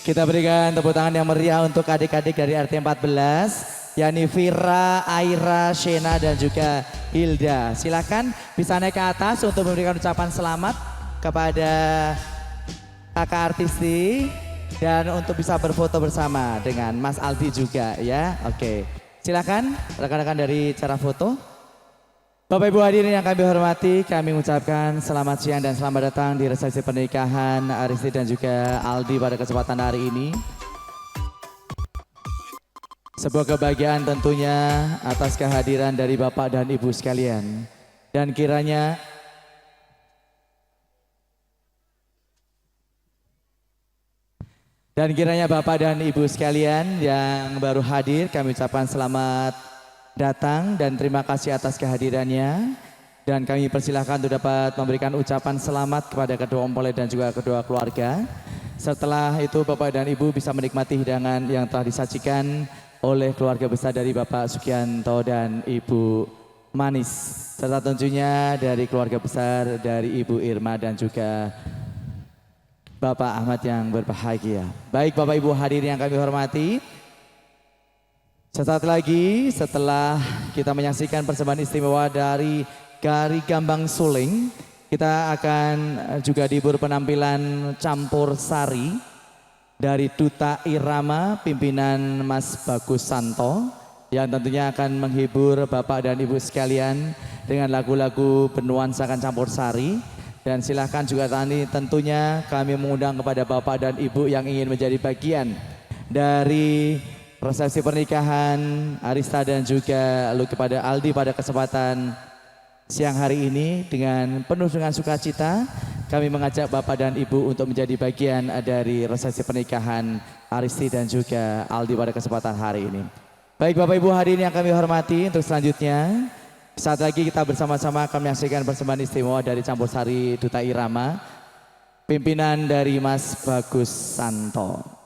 Kita berikan tepuk tangan yang meriah untuk adik-adik dari RT 14, yakni Vira, Aira, Shena dan juga Hilda. Silakan bisa naik ke atas untuk memberikan ucapan selamat kepada kakak artisti dan untuk bisa berfoto bersama dengan Mas Aldi juga ya. Oke. Silakan rekan-rekan dari cara foto. Bapak Ibu hadirin yang kami hormati, kami mengucapkan selamat siang dan selamat datang di resepsi pernikahan Aristi dan juga Aldi pada kesempatan hari ini. Sebuah kebahagiaan tentunya atas kehadiran dari Bapak dan Ibu sekalian. Dan kiranya Bapak dan Ibu sekalian yang baru hadir, kami ucapkan selamat datang dan terima kasih atas kehadirannya. Dan kami persilahkan untuk dapat memberikan ucapan selamat kepada kedua mempelai dan juga kedua keluarga. Setelah itu Bapak dan Ibu bisa menikmati hidangan yang telah disajikan oleh keluarga besar dari Bapak Sugianto dan Ibu Manis. Serta tentunya dari keluarga besar dari Ibu Irma dan juga Bapak Ahmad yang berbahagia. Baik Bapak Ibu hadirin yang kami hormati, sesaat lagi setelah kita menyaksikan persembahan istimewa dari Gari Gambang Suling, kita akan juga dihibur penampilan campur sari dari Duta Irama pimpinan Mas Bagus Santo yang tentunya akan menghibur Bapak dan Ibu sekalian dengan lagu-lagu bernuansakan campur sari. Dan silahkan juga tadi tentunya kami mengundang kepada Bapak dan Ibu yang ingin menjadi bagian dari resepsi pernikahan Arista dan juga lalu kepada Aldi pada kesempatan siang hari ini dengan penuh dengan sukacita kami mengajak Bapak dan Ibu untuk menjadi bagian dari resepsi pernikahan Aristi dan juga Aldi pada kesempatan hari ini. Baik Bapak Ibu hadirin yang kami hormati, untuk selanjutnya saat lagi kita bersama-sama akan menyaksikan persembahan istimewa dari campur sari Duta Irama pimpinan dari Mas Bagus Santo.